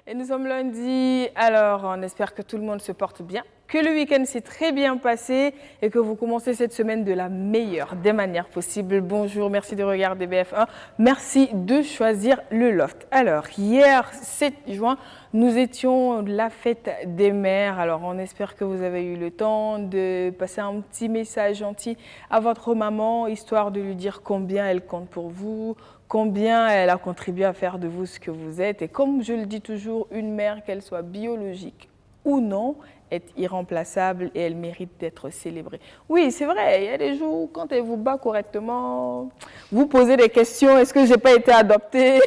Et nous sommes lundi, alors on espère que tout le monde se porte bien, que le week-end s'est très bien passé et que vous commencez cette semaine de la meilleure des manières possibles. Bonjour, merci de regarder BF1, merci de choisir le Loft. Alors, hier, 7 juin, nous étions la fête des mères, alors on espère que vous avez eu le temps de passer un petit message gentil à votre maman, histoire de lui dire combien elle compte pour vous, combien elle a contribué à faire de vous ce que vous êtes. Et comme je le dis toujours, une mère, qu'elle soit biologique ou non, est irremplaçable et elle mérite d'être célébrée. Oui, c'est vrai, il y a des jours, quand elle vous bat correctement, vous posez des questions, est-ce que je n'ai pas été adoptée?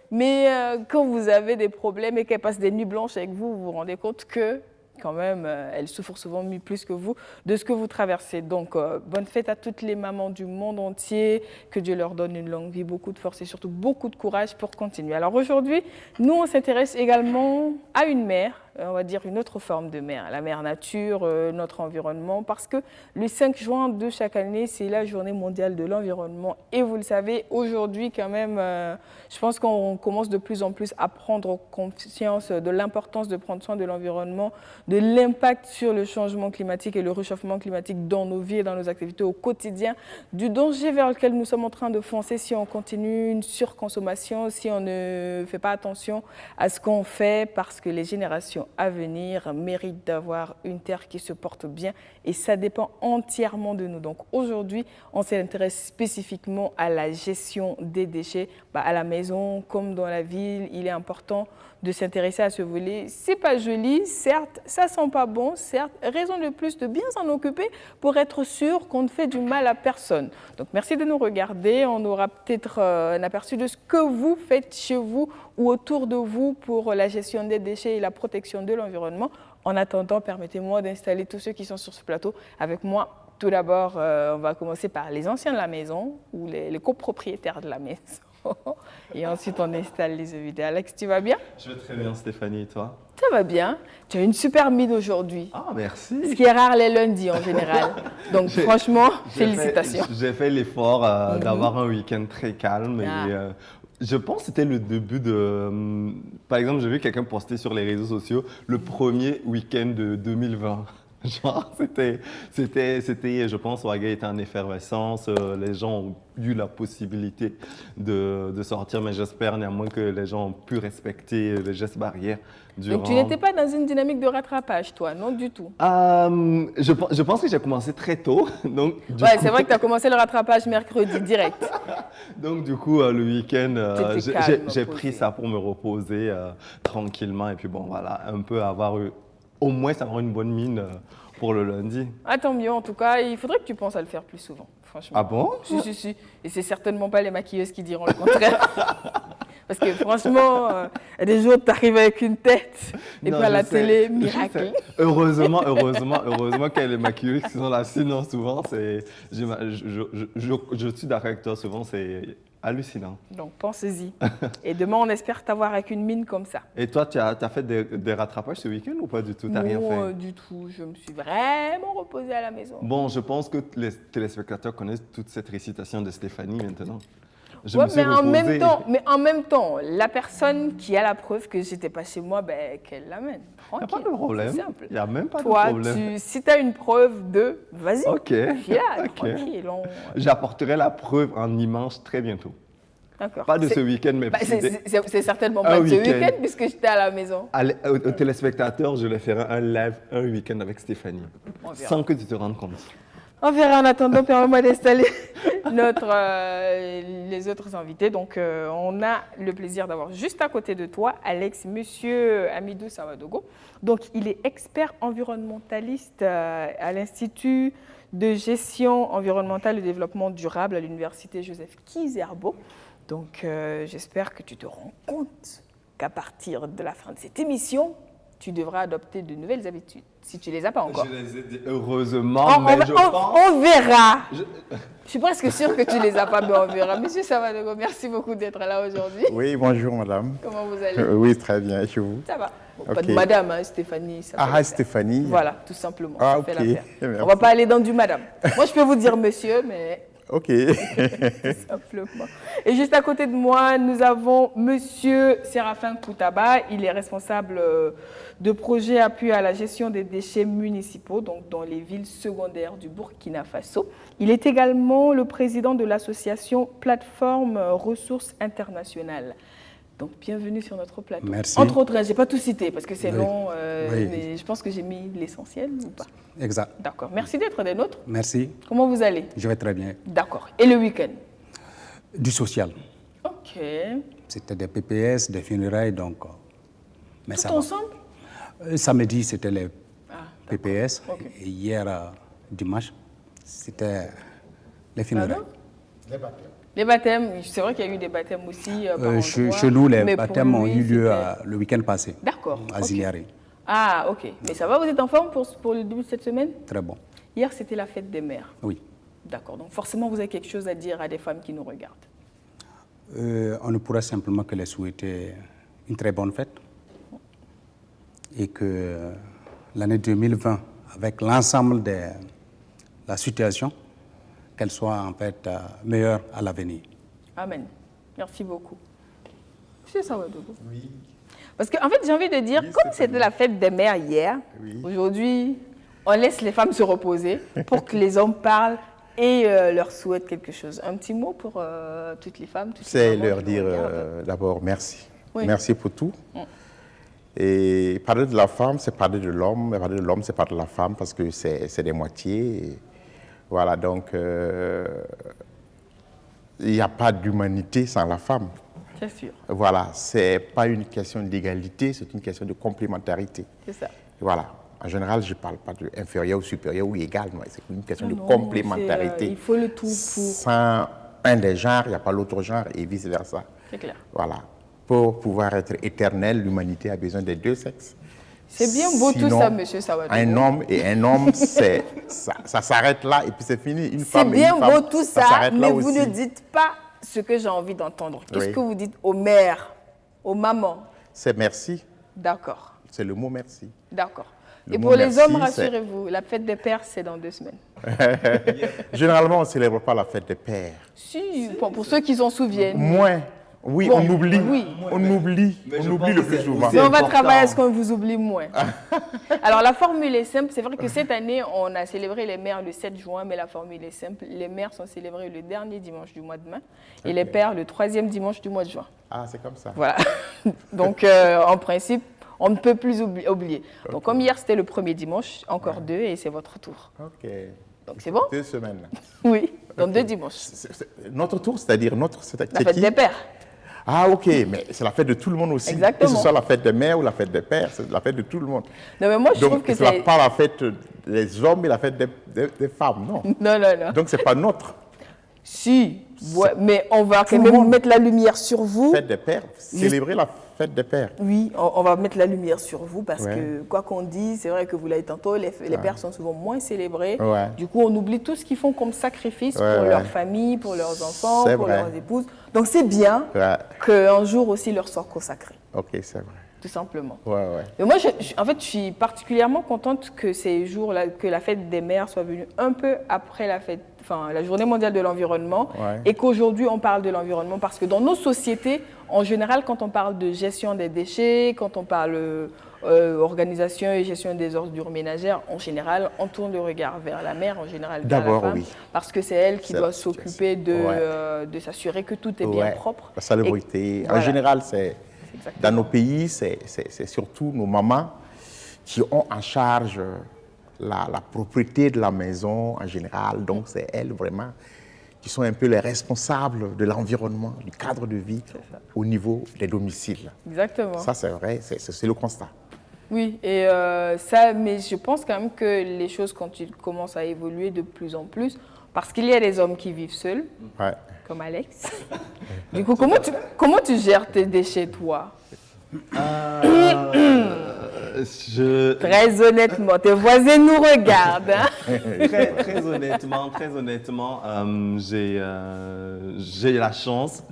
Mais quand vous avez des problèmes et qu'elle passe des nuits blanches avec vous, vous vous rendez compte que quand même, elle souffre souvent plus que vous de ce que vous traversez. Donc, bonne fête à toutes les mamans du monde entier, que Dieu leur donne une longue vie, beaucoup de force et surtout beaucoup de courage pour continuer. Alors aujourd'hui, nous, on s'intéresse également à une mère, on va dire une autre forme de mère, la mère nature, notre environnement, parce que le 5 juin de chaque année, c'est la journée mondiale de l'environnement. Et vous le savez, aujourd'hui quand même, je pense qu'on commence de plus en plus à prendre conscience de l'importance de prendre soin de l'environnement, de l'impact sur le changement climatique et le réchauffement climatique dans nos vies et dans nos activités au quotidien, du danger vers lequel nous sommes en train de foncer si on continue une surconsommation, si on ne fait pas attention à ce qu'on fait, parce que les générations à venir méritent d'avoir une terre qui se porte bien et ça dépend entièrement de nous. Donc aujourd'hui, on s'intéresse spécifiquement à la gestion des déchets. À la maison comme dans la ville, il est important de s'intéresser à ce volet. C'est pas joli, certes, ça sent pas bon, certes, raison de plus de bien s'en occuper pour être sûr qu'on ne fait du mal à personne. Donc merci de nous regarder, on aura peut-être un aperçu de ce que vous faites chez vous ou autour de vous pour la gestion des déchets et la protection de l'environnement. En attendant, permettez-moi d'installer tous ceux qui sont sur ce plateau avec moi. Tout d'abord, on va commencer par les anciens de la maison ou les copropriétaires de la maison. Et ensuite, on installe les invités. Alex, tu vas bien? Je vais très bien, Stéphanie, et toi? Ça va bien. Tu as une super mine aujourd'hui. Ah, merci. Ce qui est rare les lundis en général. Donc, franchement, félicitations. J'ai fait l'effort d'avoir un week-end très calme. Et, je pense que c'était le début de... par exemple, j'ai vu quelqu'un poster sur les réseaux sociaux le premier week-end de 2020. Genre, c'était, je pense, Ouaga était en effervescence, les gens ont eu la possibilité de sortir, mais j'espère néanmoins que les gens ont pu respecter les gestes barrières durant... Donc, tu n'étais pas dans une dynamique de rattrapage, toi, non du tout? Je pense que j'ai commencé très tôt. Donc, ouais, c'est vrai que tu as commencé le rattrapage mercredi, direct. Donc, du coup, le week-end, j'ai pris ça pour me reposer tranquillement et puis bon, voilà, un peu avoir eu... Au moins, ça aura une bonne mine pour le lundi. Ah, tant mieux, en tout cas. Il faudrait que tu penses à le faire plus souvent, franchement. Ah bon? Si. Et c'est certainement pas les maquilleuses qui diront le contraire. Parce que franchement, il y a des jours, tu arrives avec une tête et puis à la télé, miracle. Heureusement qu'il y a les maquilleuses qui sont là. Sinon, souvent, je suis d'accord avec toi, souvent, c'est hallucinant. Donc, pensez-y. Et demain, on espère t'avoir avec une mine comme ça. Et toi, tu as fait des rattrapages ce week-end ou pas du tout? Tu n'as rien fait? Non, du tout. Je me suis vraiment reposée à la maison. Bon, je pense que les téléspectateurs connaissent toute cette récitation de Stéphanie maintenant. Mais en même temps, la personne qui a la preuve que j'étais pas chez moi, qu'elle l'amène. Il n'y a pas de problème. Il n'y a même pas de problème. Toi, si tu as une preuve vas-y. Ok. Tranquille. J'apporterai la preuve en immense très bientôt. D'accord. Pas de ce week-end, mais c'est certainement pas de ce week-end puisque j'étais à la maison. Aux téléspectateurs, je leur ferai un live un week-end avec Stéphanie, sans que tu te rendes compte. On verra. En attendant, permets-moi d'installer les autres invités. Donc, on a le plaisir d'avoir juste à côté de toi, Alex, monsieur Amidou Sawadogo. Donc, il est expert environnementaliste à l'Institut de gestion environnementale et développement durable à l'Université Joseph Kizerbo. Donc, j'espère que tu te rends compte qu'à partir de la fin de cette émission, tu devras adopter de nouvelles habitudes, si tu ne les as pas encore. Je les ai dit, heureusement, on verra. Je suis presque sûre que tu ne les as pas, mais on verra. Monsieur Sawadogo, merci beaucoup d'être là aujourd'hui. Oui, bonjour madame. Comment vous allez? Oui, très bien. Et chez vous? Ça va. Bon, pas de madame, hein, Stéphanie. Stéphanie. Voilà, tout simplement. Ah, ça ok. fait l'affaire. On ne va pas aller dans du madame. Moi, je peux vous dire monsieur, mais Ok. Tout simplement. Et juste à côté de moi, nous avons Monsieur Séraphin Koutaba. Il est responsable de projet appui à la gestion des déchets municipaux, donc dans les villes secondaires du Burkina Faso. Il est également le président de l'association Plateforme Ressources Internationales. Donc, bienvenue sur notre plateau. Merci. Entre autres, je n'ai pas tout cité parce que c'est Oui. long, Oui. mais je pense que j'ai mis l'essentiel ou pas. Exact. D'accord. Merci d'être des nôtres. Merci. Comment vous allez? Je vais très bien. D'accord. Et le week-end? Du social. Ok. C'était des PPS, des funérailles, donc. Mais Tout ça va. ensemble? Samedi, c'était les Ah, PPS. Ok. Et hier, dimanche, c'était les funérailles. pardon? Les baptêmes, c'est vrai qu'il y a eu des baptêmes aussi par Chez endroit, nous, les mais pour baptêmes ont lui, eu lieu c'était- le week-end passé. D'accord. À ok. Ziliari. Ah, ok. Mais ça va, vous êtes en forme pour le début de cette semaine? Très bon. Hier, c'était la fête des mères. Oui. D'accord. Donc forcément, vous avez quelque chose à dire à des femmes qui nous regardent. On ne pourrait simplement que les souhaiter une très bonne fête et que l'année 2020, avec l'ensemble de la situation, qu'elle soit en fait meilleure à l'avenir. Amen. Merci beaucoup. C'est ça, Ouaddougou. Oui. Parce qu'en fait, j'ai envie de dire, comme c'était la fête des mères hier, aujourd'hui, on laisse les femmes se reposer pour que les hommes parlent et leur souhaitent quelque chose. Un petit mot pour toutes les femmes, toutes les C'est mamans leur qui nous dire regardent. d'abord merci. Oui. Merci pour tout. Et parler de la femme, c'est parler de l'homme. Et parler de l'homme, c'est parler de la femme parce que c'est des moitiés. Et voilà, donc il n'y a pas d'humanité sans la femme. C'est sûr, Voilà, c'est pas une question d'égalité, c'est une question de complémentarité. c'est ça. Voilà. En général, je ne parle pas de inférieur ou supérieur ou égal, non, c'est une question de Non, complémentarité. il faut le tout pour... Sans un des genres, il n'y a pas l'autre genre et vice-versa. C'est clair. Voilà. Pour pouvoir être éternel, l'humanité a besoin des deux sexes. C'est bien beau tout Sinon, ça, monsieur Sawadou. Un homme et un homme, ça s'arrête là et puis c'est fini. Une C'est femme et bien une femme, beau tout ça, s'arrête là mais vous aussi. ne dites pas ce que j'ai envie d'entendre. Qu'est-ce Oui. que vous dites aux mères, aux mamans? C'est merci, D'accord, c'est le mot merci. d'accord. Le Et mot pour les merci, hommes, c'est- rassurez-vous, la fête des pères, c'est dans 2 semaines. Généralement, on ne célèbre pas la fête des pères. Si, pour ceux qui s'en souviennent. Moins. Oui, Bon, on oublie. oui. On oublie. Mais On je oublie pense le que plus c'est souvent. aussi- Mais on va important. travailler à ce qu'on vous oublie moins. Alors, la formule est simple. C'est vrai que cette année, on a célébré les mères le 7 juin, mais la formule est simple. Les mères sont célébrées le dernier dimanche du mois de mai et les pères le 3e dimanche du mois de juin. Ah, c'est comme ça. Voilà. Donc, en principe, on ne peut plus oublier. Donc, comme hier, c'était le premier dimanche, encore 2 et c'est votre tour. Ok. Donc, c'est bon? 2 semaines. Oui, dans 2 dimanches. Notre tour, c'est-à-dire notre... c'est La c'est fête qui des pères. Ah, ok, mais c'est la fête de tout le monde aussi. Exactement. Que ce soit la fête des mères ou la fête des pères, c'est la fête de tout le monde. Non, mais moi, je trouve Donc, que ce n'est pas la fête des hommes et la fête des femmes, non. Non, non, non. Donc, ce n'est pas notre Si, ouais, mais on va quand Tout le même monde. mettre la lumière sur vous. fête des pères. Célébrer la fête des pères. Oui, on va mettre la lumière sur vous parce Ouais. que, quoi qu'on dise, c'est vrai que vous l'avez tantôt, les pères sont souvent moins célébrés. Ouais. Du coup, on oublie tout ce qu'ils font comme sacrifice Ouais, pour ouais. leur famille, pour leurs enfants, C'est pour vrai. leurs épouses. Donc, c'est bien Ouais. qu'un jour aussi leur soit consacré, Ok, c'est vrai. tout simplement. Ouais, ouais. Mais moi, en fait, je suis particulièrement contente que ces jours-là, que la fête des mères soit venue un peu après la fête, enfin, la Journée mondiale de l'environnement, Ouais. et qu'aujourd'hui on parle de l'environnement parce que dans nos sociétés, en général, quand on parle de gestion des déchets, quand on parle organisation et gestion des ordures ménagères, en général, on tourne le regard vers la mère, en général vers la D'abord, femme, oui. parce que c'est elle qui C'est doit la s'occuper de s'assurer que tout est bien Ouais. propre. La salubrité. Et- En voilà. général, c'est Exactement. dans nos pays, c'est surtout nos mamans qui ont en charge la propriété de la maison en général. Donc, c'est elles vraiment qui sont un peu les responsables de l'environnement, du cadre de vie au niveau des domiciles. Exactement. Ça, c'est vrai, c'est le constat. Oui, et ça, mais je pense quand même que les choses commencent à évoluer de plus en plus, parce qu'il y a des hommes qui vivent seuls, Ouais. comme Alex. Du coup, comment tu gères tes déchets, toi? Très honnêtement, tes voisins nous regardent. Hein? Très honnêtement, j'ai la chance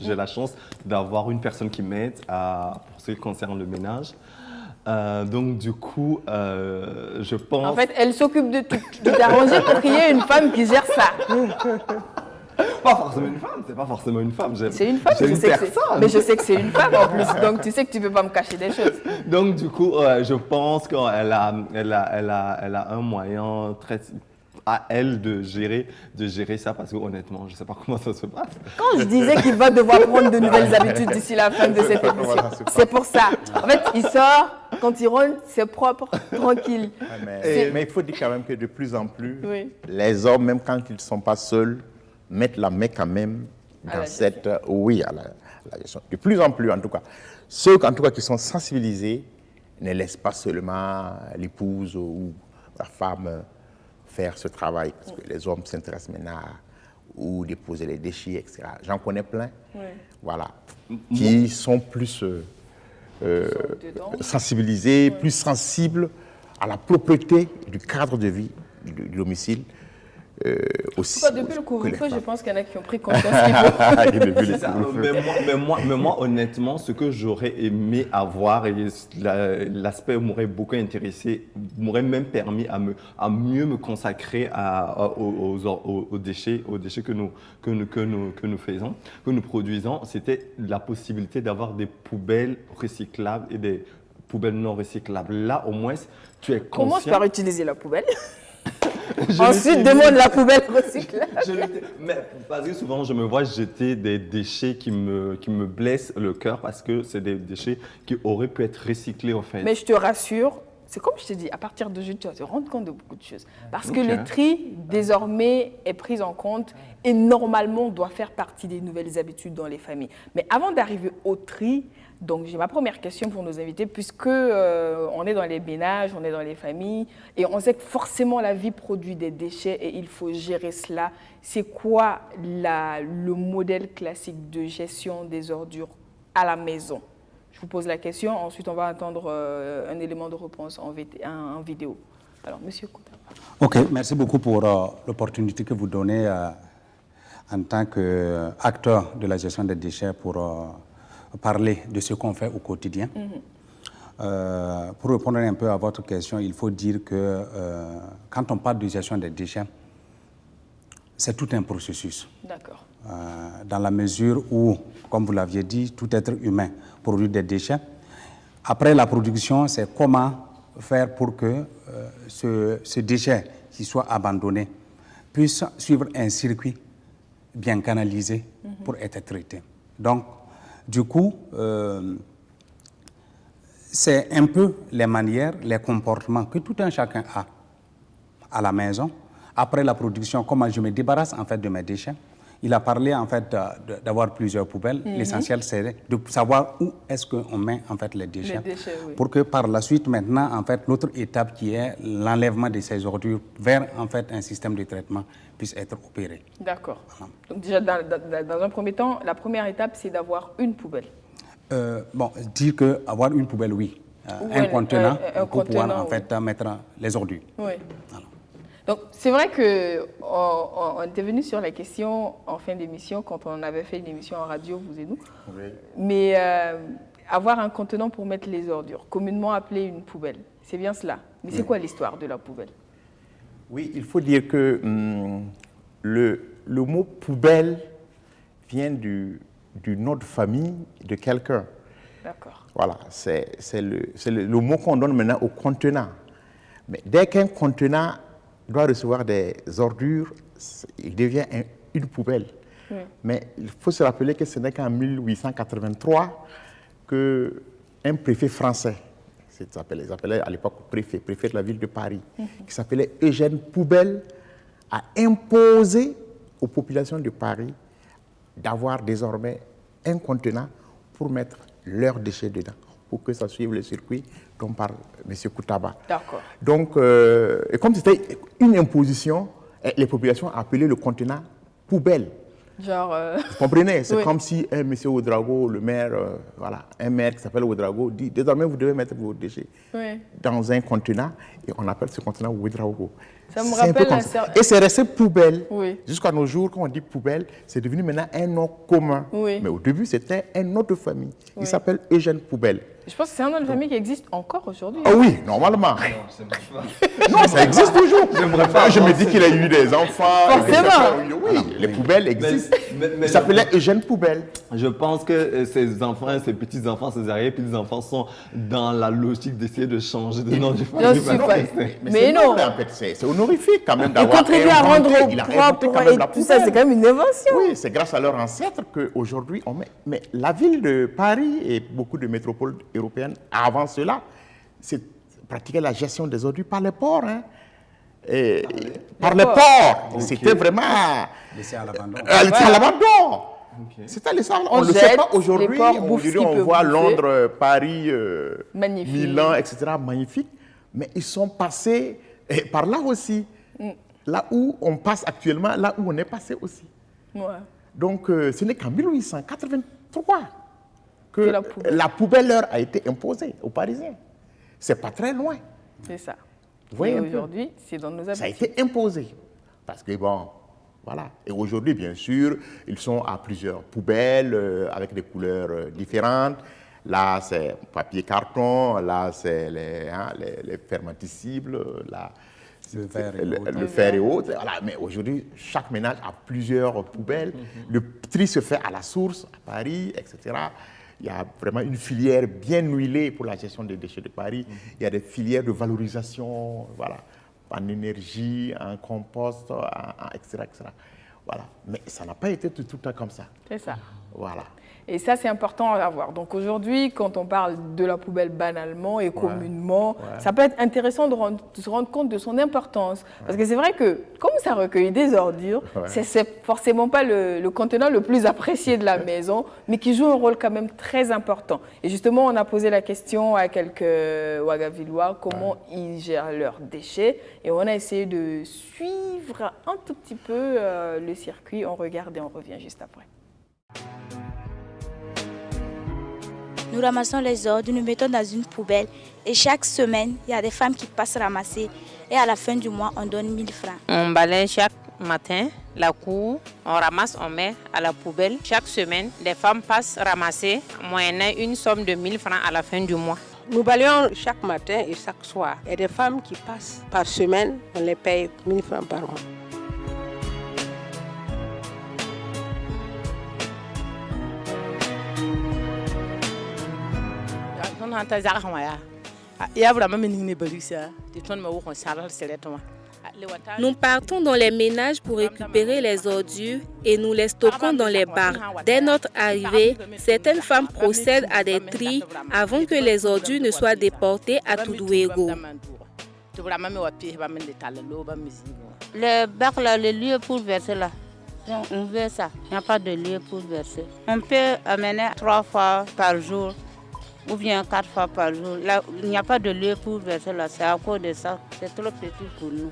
d'avoir une personne qui m'aide pour ce qui concerne le ménage. Donc du coup, je pense. En fait, elle s'occupe de tout. Tu t'es arrangé pour qu'il y ait une femme qui gère ça. Pas forcément une femme, c'est pas forcément une femme. C'est une femme, c'est une personne. mais je sais que c'est une femme en plus, donc tu sais que tu peux pas me cacher des choses. Donc du coup, je pense qu'elle a un moyen très à elle de gérer ça parce que honnêtement, je sais pas comment ça se passe. Quand je disais qu'il va devoir prendre de nouvelles habitudes d'ici la fin de cette émission, c'est pour ça. En fait, il sort, quand il rentre, c'est propre, tranquille. Mais il faut dire quand même que de plus en plus, Oui. les hommes, même quand ils ne sont pas seuls, mettent la main quand même À la dans cette... Oui, à la gestion. De plus en plus, en tout cas. Ceux en tout cas, qui sont sensibilisés ne laissent pas seulement l'épouse ou la femme faire ce travail, parce que les hommes s'intéressent maintenant ou déposer les déchets, etc. J'en connais plein, voilà, qui sont plus sensibilisés, plus sensibles à la propreté du cadre de vie du domicile. Aussi, depuis le couvre-feu, je pense qu'il y en a qui ont pris conscience qu'il faut. C'est ça. Mais moi, honnêtement, ce que j'aurais aimé avoir, et l'aspect m'aurait beaucoup intéressé, m'aurait même permis à mieux me consacrer aux déchets que nous faisons, que nous produisons, c'était la possibilité d'avoir des poubelles recyclables et des poubelles non recyclables. Là, au moins, tu es conscient. Commence par utiliser la poubelle. Ensuite, demande la poubelle recyclable. Mais parce que souvent, je me vois jeter des déchets qui me blessent le cœur parce que c'est des déchets qui auraient pu être recyclés en fait. Mais je te rassure, c'est comme je te dis, à partir de aujourd'hui, tu vas te rendre compte de beaucoup de choses. Parce que le tri, désormais, est pris en compte et normalement doit faire partie des nouvelles habitudes dans les familles. Mais avant d'arriver au tri, donc j'ai ma première question pour nos invités, puisque on est dans les ménages, on est dans les familles, et on sait que forcément la vie produit des déchets et il faut gérer cela. C'est quoi le modèle classique de gestion des ordures à la maison? Je vous pose la question, ensuite on va entendre un élément de réponse en vidéo. Alors, Monsieur Koutaba. Ok, merci beaucoup pour l'opportunité que vous donnez en tant qu'acteur de la gestion des déchets pour parler de ce qu'on fait au quotidien. Pour répondre un peu à votre question, il faut dire que quand on parle de gestion des déchets, c'est tout un processus. D'accord. Dans la mesure où, comme vous l'aviez dit, tout être humain produit des déchets. Après la production, c'est comment faire pour que ce déchet qui soit abandonné puisse suivre un circuit bien canalisé pour être traité. Donc, du coup, c'est un peu les manières, les comportements que tout un chacun a à la maison. Après la production, comment je me débarrasse en fait de mes déchets. Il a parlé en fait d'avoir plusieurs poubelles. L'essentiel, c'est de savoir où est-ce qu'on met en fait les déchets, oui. pour que par la suite, maintenant, en fait, l'autre étape qui est l'enlèvement de ces ordures vers en fait un système de traitement puisse être opéré. D'accord. Voilà. Donc déjà, dans un premier temps, la première étape, c'est d'avoir une poubelle. Bon, dire qu'avoir une poubelle, oui. Un contenant pour pouvoir en fait mettre les ordures. Oui. Voilà. Donc, c'est vrai qu'on était venu sur la question en fin d'émission, quand on avait fait une émission en radio, vous et nous. Oui. Mais avoir un contenant pour mettre les ordures, communément appelé une poubelle, c'est bien cela. Mais c'est quoi l'histoire de la poubelle? Oui, il faut dire que le mot poubelle vient du nom de famille de quelqu'un. D'accord. Voilà, c'est le mot qu'on donne maintenant au contenant. Mais dès qu'un contenant doit recevoir des ordures, il devient une poubelle. Oui. Mais il faut se rappeler que ce n'est qu'en 1883 qu'un préfet français, ils appelaient à l'époque préfet de la ville de Paris, qui s'appelait Eugène Poubelle, a imposé aux populations de Paris d'avoir désormais un contenant pour mettre leurs déchets dedans, pour que ça suive le circuit dont parle M. Koutaba. D'accord. Donc, et comme c'était une imposition, les populations appelaient le contenant poubelle. Genre... Vous comprenez? C'est comme si un monsieur Ouedraogo, le maire, voilà, un maire qui s'appelle Ouedraogo, dit désormais vous devez mettre vos déchets dans un contenant et on appelle ce contenant Ouedraogo. Ça me rappelle Et c'est resté poubelle. Jusqu'à nos jours, quand on dit poubelle, c'est devenu maintenant un nom commun. Mais au début, c'était un nom de famille. Il s'appelle Eugène Poubelle. Je pense que c'est un nom de famille qui existe encore aujourd'hui. Ah oui, normalement. Non, ça existe toujours. Je me dis qu'il a eu des enfants. Forcément. Oui, les poubelles existent. Il s'appelait Eugène Poubelle. Je pense que ses enfants, ses petits-enfants, ses arrière-petits-enfants sont dans la logique d'essayer de changer de nom de famille. Mais non. En fait, c'est honorifique quand même Ils d'avoir contribuent à rendre il a inventé propre quand même la et tout ça, poubelle. c'est quand même une invention. Oui, c'est grâce à leurs ancêtres qu'aujourd'hui on met. Mais la ville de Paris et beaucoup de métropoles européennes, avant cela, pratiquaient la gestion des ordures par les ports. Hein. Par les ports. Okay. C'était vraiment. Laissé à l'abandon. Laissé à l'abandon. Okay. C'était laissé à l'abandon. On ne le sait pas aujourd'hui. On voit Londres, Paris, Milan, etc. Magnifique. Mais ils sont passés par là aussi. Là où on passe actuellement, là où on est passé aussi. Ouais. Donc, ce n'est qu'en 1883 que la poubelle leur a été imposée aux Parisiens. C'est pas très loin. C'est ça. Vous voyez, aujourd'hui, c'est dans nos habitudes. Ça a été imposé. Parce que bon, voilà. Et aujourd'hui, bien sûr, ils sont à plusieurs poubelles avec des couleurs différentes. Là, c'est papier carton. Là, c'est les fermenticibles. Là, le fer et autres. Voilà. Mais aujourd'hui, chaque ménage a plusieurs poubelles. Le tri se fait à la source, à Paris, etc. Il y a vraiment une filière bien huilée pour la gestion des déchets de Paris. Il y a des filières de valorisation, voilà, en énergie, en compost, etc., etc. Voilà. Mais ça n'a pas été tout le temps comme ça. C'est ça. Voilà. Et ça, c'est important à avoir. Donc aujourd'hui, quand on parle de la poubelle banalement et communément, ça peut être intéressant de se rendre compte de son importance. Parce que c'est vrai que, comme ça recueille des ordures, c'est forcément pas le contenant le plus apprécié de la maison, mais qui joue un rôle quand même très important. Et justement, on a posé la question à quelques Ouagavillois, comment ils gèrent leurs déchets. Et on a essayé de suivre un tout petit peu le circuit. On regarde et on revient juste après. Nous ramassons les ordures, nous mettons dans une poubelle et chaque semaine, il y a des femmes qui passent ramasser et à la fin du mois, on donne 1000 francs. On balaye chaque matin la cour, on ramasse, on met à la poubelle. Chaque semaine, les femmes passent ramasser moyennant une somme de 1000 francs à la fin du mois. Nous balayons chaque matin et chaque soir. Il y a des femmes qui passent par semaine, on les paye 1000 francs par mois. Nous partons dans les ménages pour récupérer les ordures et nous les stockons dans les bacs. Dès notre arrivée, certaines femmes procèdent à des tris avant que les ordures ne soient déportées à Toudouégo. Le bac là, le lieu pour verser là, on veut ça. Il n'y a pas de lieu pour verser. On peut amener 3 fois par jour ou bien 4 fois par jour. Là, il n'y a pas de lieu pour verser là, c'est à cause de ça. C'est trop petit pour nous.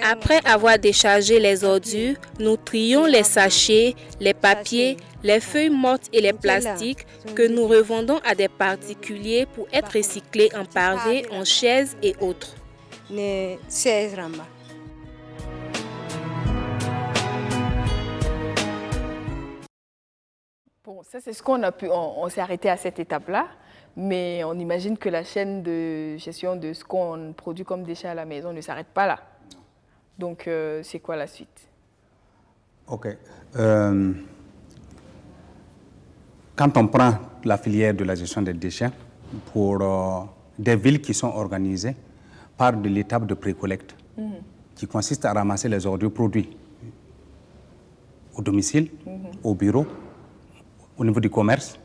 Après avoir déchargé les ordures, nous trions les sachets, les papiers, les feuilles mortes et les plastiques que nous revendons à des particuliers pour être recyclés en pavés, en chaises et autres. Bon, ça c'est ce qu'on a pu, on s'est arrêté à cette étape-là, mais on imagine que la chaîne de gestion de ce qu'on produit comme déchets à la maison ne s'arrête pas là. Donc c'est quoi la suite? Ok. Quand on prend la filière de la gestion des déchets, pour des villes qui sont organisées par de l'étape de pré-collecte, qui consiste à ramasser les ordures produits au domicile, au bureau, au niveau du commerce,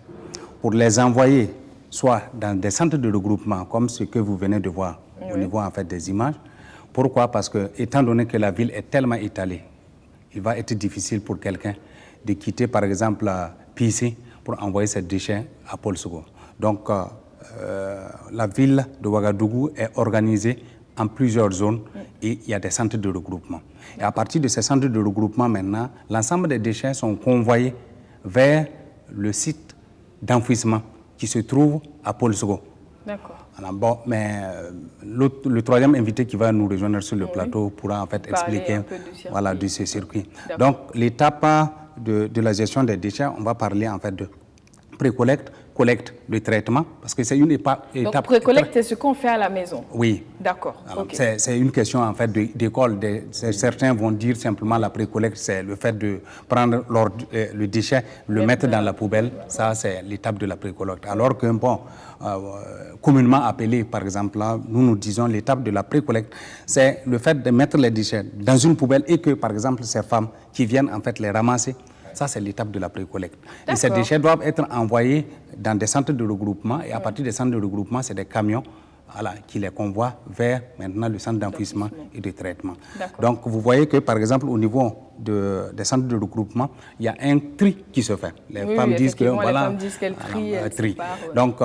pour les envoyer soit dans des centres de regroupement, comme ce que vous venez de voir au niveau en fait, des images. Pourquoi? Parce que, étant donné que la ville est tellement étalée, il va être difficile pour quelqu'un de quitter, par exemple, Pissé pour envoyer ses déchets à Paul Sogo. Donc, la ville de Ouagadougou est organisée en plusieurs zones et il y a des centres de regroupement. Et à partir de ces centres de regroupement, maintenant, l'ensemble des déchets sont convoyés vers le site d'enfouissement qui se trouve à Paul Sogo. D'accord. Alors, bon, mais le troisième invité qui va nous rejoindre sur le plateau pourra en fait expliquer de ce circuit. Donc l'étape de la gestion des déchets, on va parler en fait de pré-collecte, collecte, de traitement, parce que c'est une étape... Donc, pré-collecte, c'est ce qu'on fait à la maison? Oui. D'accord. Okay. C'est une question, en fait, d'école. Certains vont dire simplement la pré-collecte, c'est le fait de prendre le déchet, le mettre dans la poubelle. Ça, c'est l'étape de la pré-collecte. Alors que, bon, communément appelé, par exemple, là, nous disons l'étape de la pré-collecte, c'est le fait de mettre les déchets dans une poubelle et que, par exemple, ces femmes qui viennent, en fait, les ramasser. Ça, c'est l'étape de la pré-collecte. Et ces déchets doivent être envoyés dans des centres de regroupement. Et à partir des centres de regroupement, c'est des camions qui les convoient vers maintenant le centre d'enfouissement et de traitement. Donc, vous voyez que, par exemple, au niveau des centres de regroupement, il y a un tri qui se fait. Les femmes disent que voilà, les femmes disent qu'elles trient. Donc,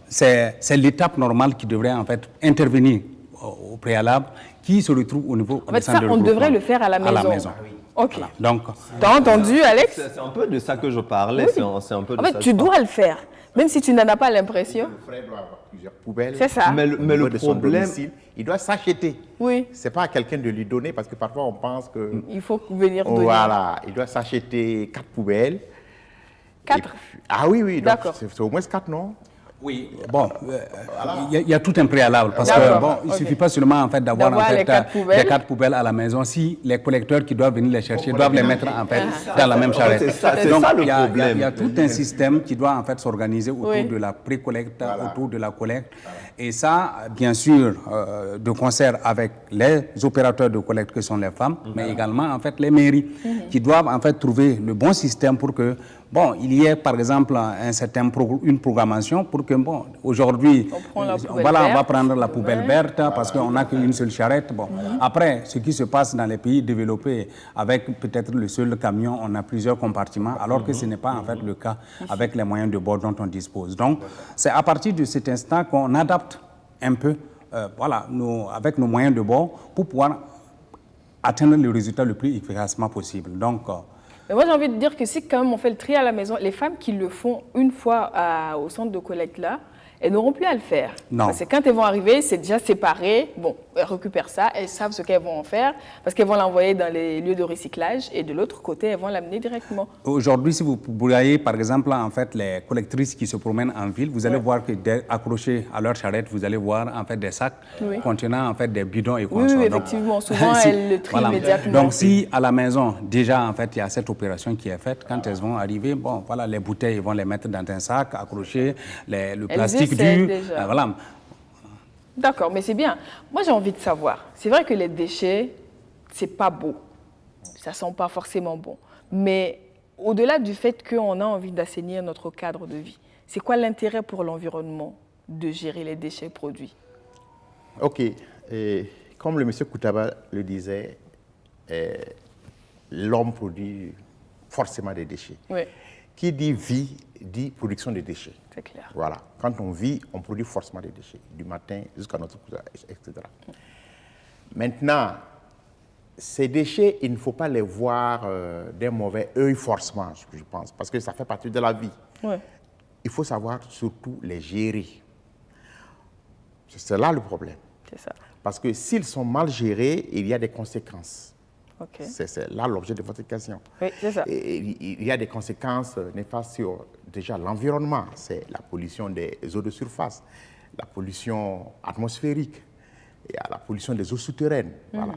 c'est l'étape normale qui devrait en fait intervenir au préalable, qui se retrouve au niveau des centres de regroupement. On devrait le faire à la maison. À la maison. Ok. Voilà. Donc, t'as entendu, Alex? C'est un peu de ça que je parlais. Oui. C'est un peu de en fait, ça tu dois le faire, même si tu n'en as pas l'impression. Le frère doit avoir plusieurs poubelles. C'est ça. Mais le problème, il doit s'acheter. Oui. C'est pas à quelqu'un de lui donner parce que parfois on pense que. Il faut venir donner. Voilà, il doit s'acheter 4 poubelles. 4? Ah oui. D'accord. C'est au moins 4, non? Oui, bon, il y a tout un préalable parce que bon, il ne suffit pas seulement en fait d'avoir en fait, les 4 poubelles à la maison. Si les collecteurs qui doivent venir les chercher doivent les mettre en fait dans la même charrette. C'est ça le problème. Il y a tout un système qui doit en fait s'organiser autour de la pré-collecte, autour de la collecte. Et ça, bien sûr, de concert avec les opérateurs de collecte que sont les femmes, mais également en fait les mairies qui doivent en fait trouver le bon système pour que il y ait par exemple une programmation pour que aujourd'hui on va prendre la poubelle verte parce qu'on n'a qu'une seule charrette. Après, ce qui se passe dans les pays développés avec peut-être le seul camion, on a plusieurs compartiments, alors que ce n'est pas en fait le cas avec les moyens de bord dont on dispose. Donc, c'est à partir de cet instant qu'on adapte un peu, avec nos moyens de bord pour pouvoir atteindre le résultat le plus efficacement possible. Donc, mais moi, j'ai envie de dire que si quand même on fait le tri à la maison, les femmes qui le font une fois au centre de collecte là, elles n'auront plus à le faire. Non. Parce que quand elles vont arriver, c'est déjà séparé. Bon, elles récupèrent ça, elles savent ce qu'elles vont en faire parce qu'elles vont l'envoyer dans les lieux de recyclage et de l'autre côté, elles vont l'amener directement. Aujourd'hui, si vous voyez par exemple en fait les collectrices qui se promènent en ville, vous allez voir que accrochés à leur charrette, vous allez voir en fait des sacs contenant en fait des bidons et consorts. Oui, effectivement. Souvent, elles le trient immédiatement. Donc, si à la maison déjà en fait il y a cette opération qui est faite, quand elles vont arriver, les bouteilles, ils vont les mettre dans un sac, accrocher le plastique. Voilà. D'accord, mais c'est bien. Moi, j'ai envie de savoir. C'est vrai que les déchets, c'est pas beau. Ça sent pas forcément bon. Mais au-delà du fait qu'on a envie d'assainir notre cadre de vie, c'est quoi l'intérêt pour l'environnement de gérer les déchets produits? Ok. Et comme le monsieur Koutaba le disait, l'homme produit forcément des déchets. Oui. Qui dit vie, dit production de déchets. C'est clair. Voilà. Quand on vit, on produit forcément des déchets, du matin jusqu'à notre cousin, etc. Maintenant, ces déchets, il ne faut pas les voir d'un mauvais œil forcément, je pense, parce que ça fait partie de la vie. Ouais. Il faut savoir surtout les gérer. C'est là le problème. C'est ça. Parce que s'ils sont mal gérés, il y a des conséquences. Okay. C'est là l'objet de votre question. Oui, c'est ça. Et il y a des conséquences néfastes sur déjà l'environnement. C'est la pollution des eaux de surface, la pollution atmosphérique, il y a la pollution des eaux souterraines. Voilà.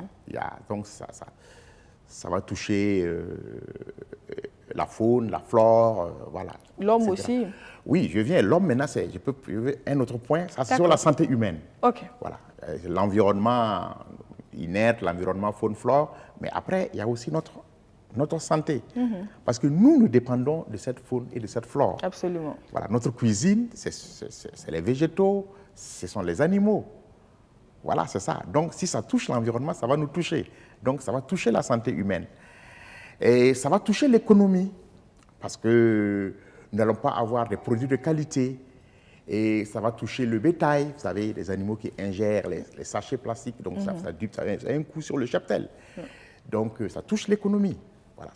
Donc ça va toucher la faune, la flore, voilà. L'homme aussi. Oui, je viens. L'homme maintenant, un autre point, ça c'est sur la santé humaine. Ok. Voilà. L'environnement inerte, l'environnement faune-flore, mais après, il y a aussi notre santé. Parce que nous dépendons de cette faune et de cette flore. Absolument. Voilà, notre cuisine, c'est les végétaux, ce sont les animaux. Voilà, c'est ça. Donc, si ça touche l'environnement, ça va nous toucher. Donc, ça va toucher la santé humaine. Et ça va toucher l'économie, parce que nous n'allons pas avoir des produits de qualité. Et ça va toucher le bétail, vous savez, les animaux qui ingèrent les sachets plastiques, donc ça a un coût sur le cheptel. Donc ça touche l'économie, voilà,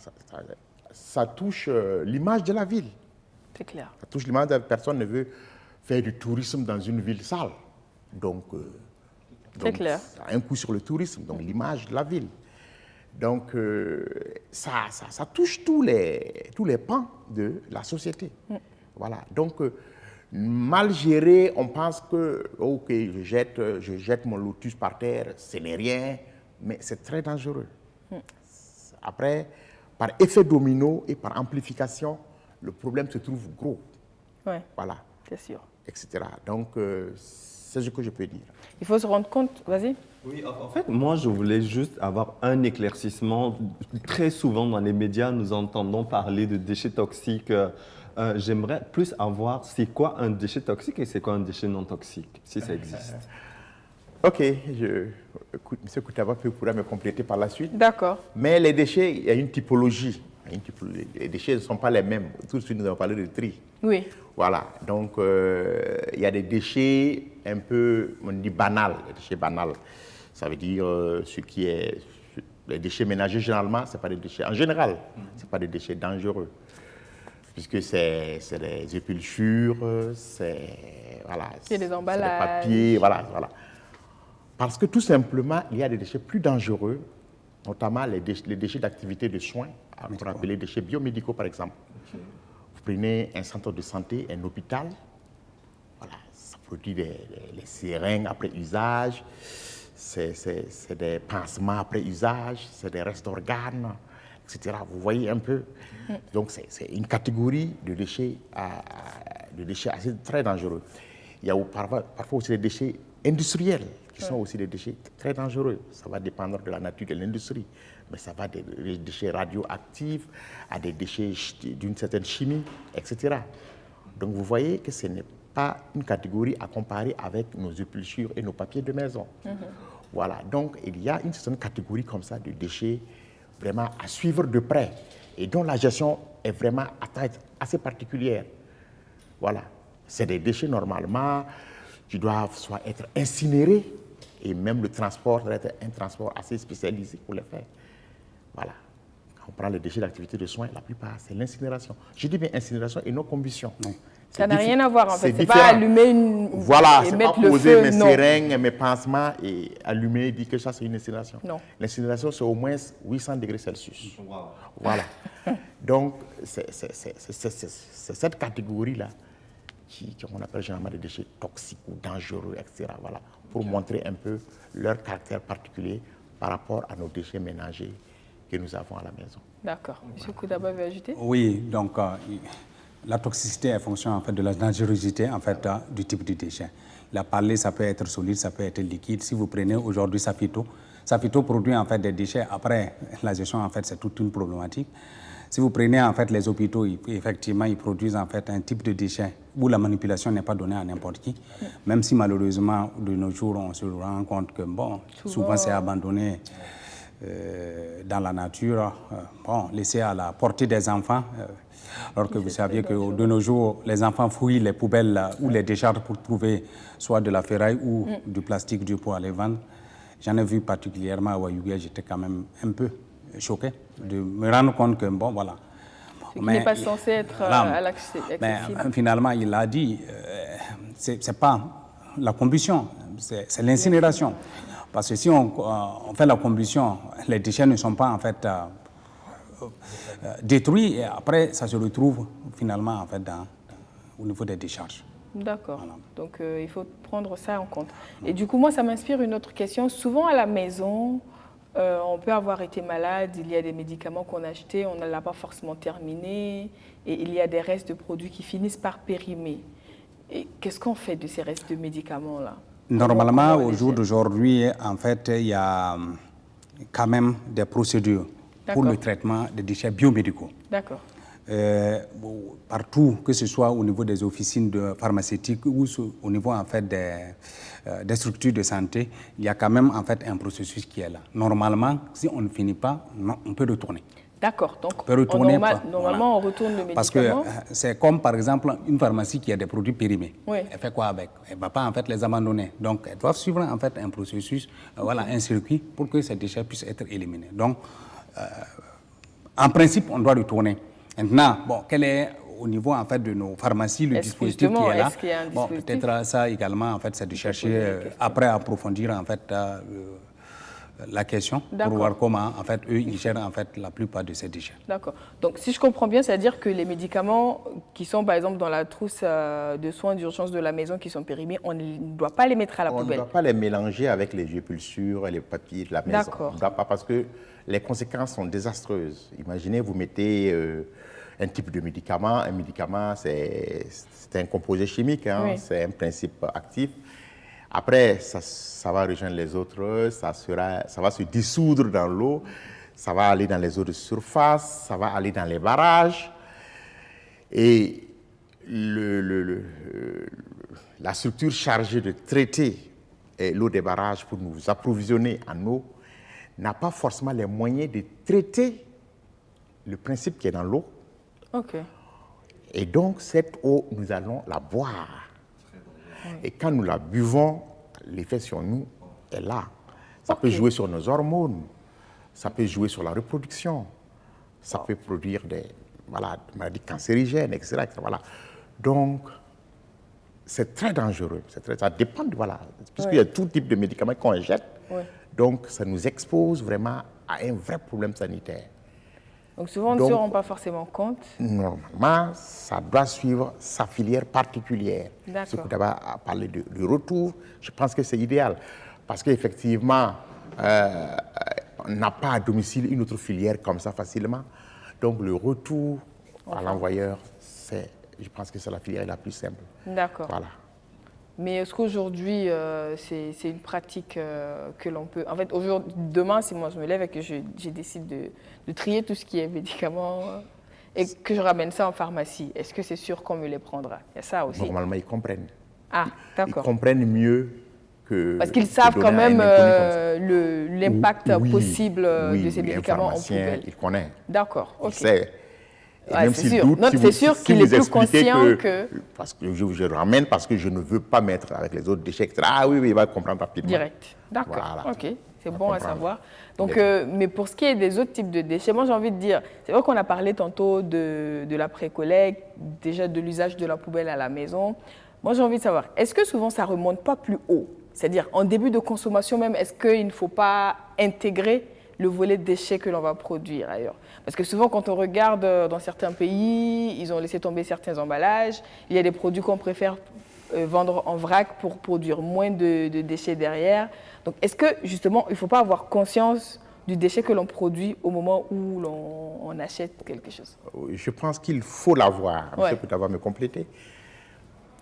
ça touche l'image de la ville. C'est clair. Ça touche l'image de la personne ne veut faire du tourisme dans une ville sale. Donc c'est clair. ça a un coût sur le tourisme, donc l'image de la ville. Donc, ça touche tous les pans de la société. Voilà. Donc, mal géré, on pense que, OK, je jette mon lotus par terre, ce n'est rien, mais c'est très dangereux. Après, par effet domino et par amplification, le problème se trouve gros. Oui, voilà. C'est sûr. Etc. Donc, c'est ce que je peux dire. Il faut se rendre compte, vas-y. Oui, en fait, moi, je voulais juste avoir un éclaircissement. Très souvent, dans les médias, nous entendons parler de déchets toxiques. J'aimerais plus avoir, c'est quoi un déchet toxique et c'est quoi un déchet non toxique, si ça existe. OK, M. Koutaba pourra me compléter par la suite. D'accord. Mais les déchets, il y a une typologie. Les déchets ne sont pas les mêmes. Tout de suite, nous avons parlé de tri. Oui. Voilà, donc il y a des déchets un peu, on dit banals, les déchets banals. Ça veut dire ce qui est, les déchets ménagers généralement, c'est pas des déchets, en général, c'est pas des déchets dangereux. Puisque c'est des épulchures, voilà, des emballages, des papiers, voilà. Parce que tout simplement, il y a des déchets plus dangereux, notamment les déchets d'activité de soins, qu'on appelle les déchets biomédicaux par exemple. Vous prenez un centre de santé, un hôpital, voilà, ça produit les seringues après usage, c'est des pansements après usage, c'est des restes d'organes, etc. Vous voyez un peu. Donc c'est une catégorie de déchets assez très dangereux. Il y a parfois aussi des déchets industriels qui sont aussi des déchets très dangereux. Ça va dépendre de la nature de l'industrie, mais ça va des déchets radioactifs à des déchets d'une certaine chimie, etc. Donc vous voyez que ce n'est pas une catégorie à comparer avec nos épulchures et nos papiers de maison. Voilà, donc il y a une certaine catégorie comme ça de déchets vraiment à suivre de près et dont la gestion est vraiment à taille assez particulière. Voilà, c'est des déchets normalement qui doivent soit être incinérés et même le transport doit être un transport assez spécialisé pour le faire. Voilà. Quand on prend les déchets d'activité de soins, la plupart, c'est l'incinération. Je dis bien incinération et non combustion. Ça n'a rien à voir en fait. C'est différent. pas allumer une. Voilà, et c'est mettre pas le poser feu, mes non. seringues, mes pansements et allumer et dire que ça c'est une incinération. Non. L'incinération c'est au moins 800 degrés Celsius. Wow. Voilà. Donc c'est cette catégorie-là qu'on appelle généralement des déchets toxiques ou dangereux, etc. Voilà, pour montrer un peu leur caractère particulier par rapport à nos déchets ménagers que nous avons à la maison. D'accord. M. Koutaba veut ajouter? Oui, donc la toxicité est fonction en fait de la dangerosité en fait du type de déchet. Il a parlé, ça peut être solide, ça peut être liquide. Si vous prenez aujourd'hui Safito produit en fait des déchets. Après la gestion en fait c'est toute une problématique. Si vous prenez en fait les hôpitaux, effectivement ils produisent en fait un type de déchet où la manipulation n'est pas donnée à n'importe qui. Même si malheureusement de nos jours on se rend compte que bon, souvent c'est abandonné dans la nature, laissé à la portée des enfants. Alors que vous saviez que de nos jours, les enfants fouillent les poubelles ou les décharges pour trouver soit de la ferraille ou du plastique dur pour aller vendre. J'en ai vu particulièrement à Wayuga, j'étais quand même un peu choqué de me rendre compte que, bon, voilà. Ce qui n'est pas censé être à l'accessible. Mais finalement, il a dit, c'est pas la combustion, c'est l'incinération. Parce que si on fait la combustion, les déchets ne sont pas en fait détruits et après ça se retrouve finalement en fait au niveau des décharges. D'accord. Voilà. Donc il faut prendre ça en compte. Et du coup, moi, ça m'inspire une autre question. Souvent à la maison, on peut avoir été malade, il y a des médicaments qu'on a achetés, on ne l'a pas forcément terminé, et il y a des restes de produits qui finissent par périmer. Et qu'est-ce qu'on fait de ces restes de médicaments-là? Normalement, au jour d'aujourd'hui, en fait, il y a quand même des procédures pour le traitement des déchets biomédicaux. D'accord. Partout, que ce soit au niveau des officines pharmaceutiques ou au niveau en fait des structures de santé, il y a quand même en fait un processus qui est là. Normalement, si on ne finit pas, on peut retourner. D'accord. Donc, on peut retourner, normalement, on retourne le médicament. Parce que c'est comme, par exemple, une pharmacie qui a des produits périmés. Oui. Elle fait quoi avec? Elle ne va pas, en fait, les abandonner. Donc, elles doivent suivre, en fait, un processus, un circuit pour que ces déchets puissent être éliminés. Donc, en principe, on doit retourner. Maintenant, bon, quel est, au niveau, en fait, de nos pharmacies, le dispositif qui est là? Peut-être ça également, en fait, c'est de chercher, après approfondir, en fait, la question pour D'accord. voir comment, en fait, eux, ils gèrent en fait la plupart de ces déchets. D'accord. Donc, si je comprends bien, c'est-à-dire que les médicaments qui sont, par exemple, dans la trousse de soins d'urgence de la maison, qui sont périmés, on ne doit pas les mettre à la On ne poubelle. doit pas les mélanger avec les épulsures et les papiers de la maison. D'accord. On ne doit pas, parce que les conséquences sont désastreuses. Imaginez, vous mettez un type de médicament. Un médicament, c'est un composé chimique, hein, Oui. c'est un principe actif. Après, ça va rejoindre les autres, ça va se dissoudre dans l'eau, ça va aller dans les eaux de surface, ça va aller dans les barrages. Et la structure chargée de traiter l'eau des barrages pour nous approvisionner en eau n'a pas forcément les moyens de traiter le principe qui est dans l'eau. OK. Et donc, cette eau, nous allons la boire. Et quand nous la buvons, l'effet sur nous est là. Ça peut jouer sur nos hormones, ça peut jouer sur la reproduction, ça peut produire des maladies cancérigènes, etc. Voilà. Donc, c'est très dangereux. Ça dépend, puisqu'il y a tout type de médicaments qu'on injecte. Donc, ça nous expose vraiment à un vrai problème sanitaire. Donc, souvent, on ne se rend pas forcément compte. Normalement, ça doit suivre sa filière particulière. D'accord. Ce que tu as parlé de retour, je pense que c'est idéal. Parce qu'effectivement, on n'a pas à domicile une autre filière comme ça facilement. Donc, le retour à l'envoyeur, je pense que c'est la filière la plus simple. D'accord. Voilà. Mais est-ce qu'aujourd'hui, c'est une pratique que l'on peut... En fait, demain, si moi je me lève et que je décide de trier tout ce qui est médicaments et que je ramène ça en pharmacie, est-ce que c'est sûr qu'on me les prendra? Il y a ça aussi. Normalement, ils comprennent. Ah, d'accord. Ils comprennent mieux que... Parce qu'ils savent quand même l'impact possible de ces médicaments en poubelle. Il connaît. D'accord, ok. Il sait. Et Ouais, même c'est s'il sûr. doute, Non, c'est sûr qu'il est plus conscient que... Parce que je ramène parce que je ne veux pas mettre avec les autres déchets, etc. Ah oui, il va comprendre rapidement. Direct. D'accord, Voilà. ok. C'est bon à comprendre. savoir. Donc, mais pour ce qui est des autres types de déchets, moi j'ai envie de dire, c'est vrai qu'on a parlé tantôt de l'après-collecte, déjà de l'usage de la poubelle à la maison. Moi j'ai envie de savoir, est-ce que souvent ça ne remonte pas plus haut? C'est-à-dire en début de consommation même, est-ce qu'il ne faut pas intégrer le volet de déchets que l'on va produire ailleurs? Parce que souvent quand on regarde dans certains pays, ils ont laissé tomber certains emballages, il y a des produits qu'on préfère vendre en vrac pour produire moins de déchets derrière. Donc, est-ce que, justement, il ne faut pas avoir conscience du déchet que l'on produit au moment où on achète quelque chose? Je pense qu'il faut l'avoir. Ouais. Monsieur peut avoir me compléter.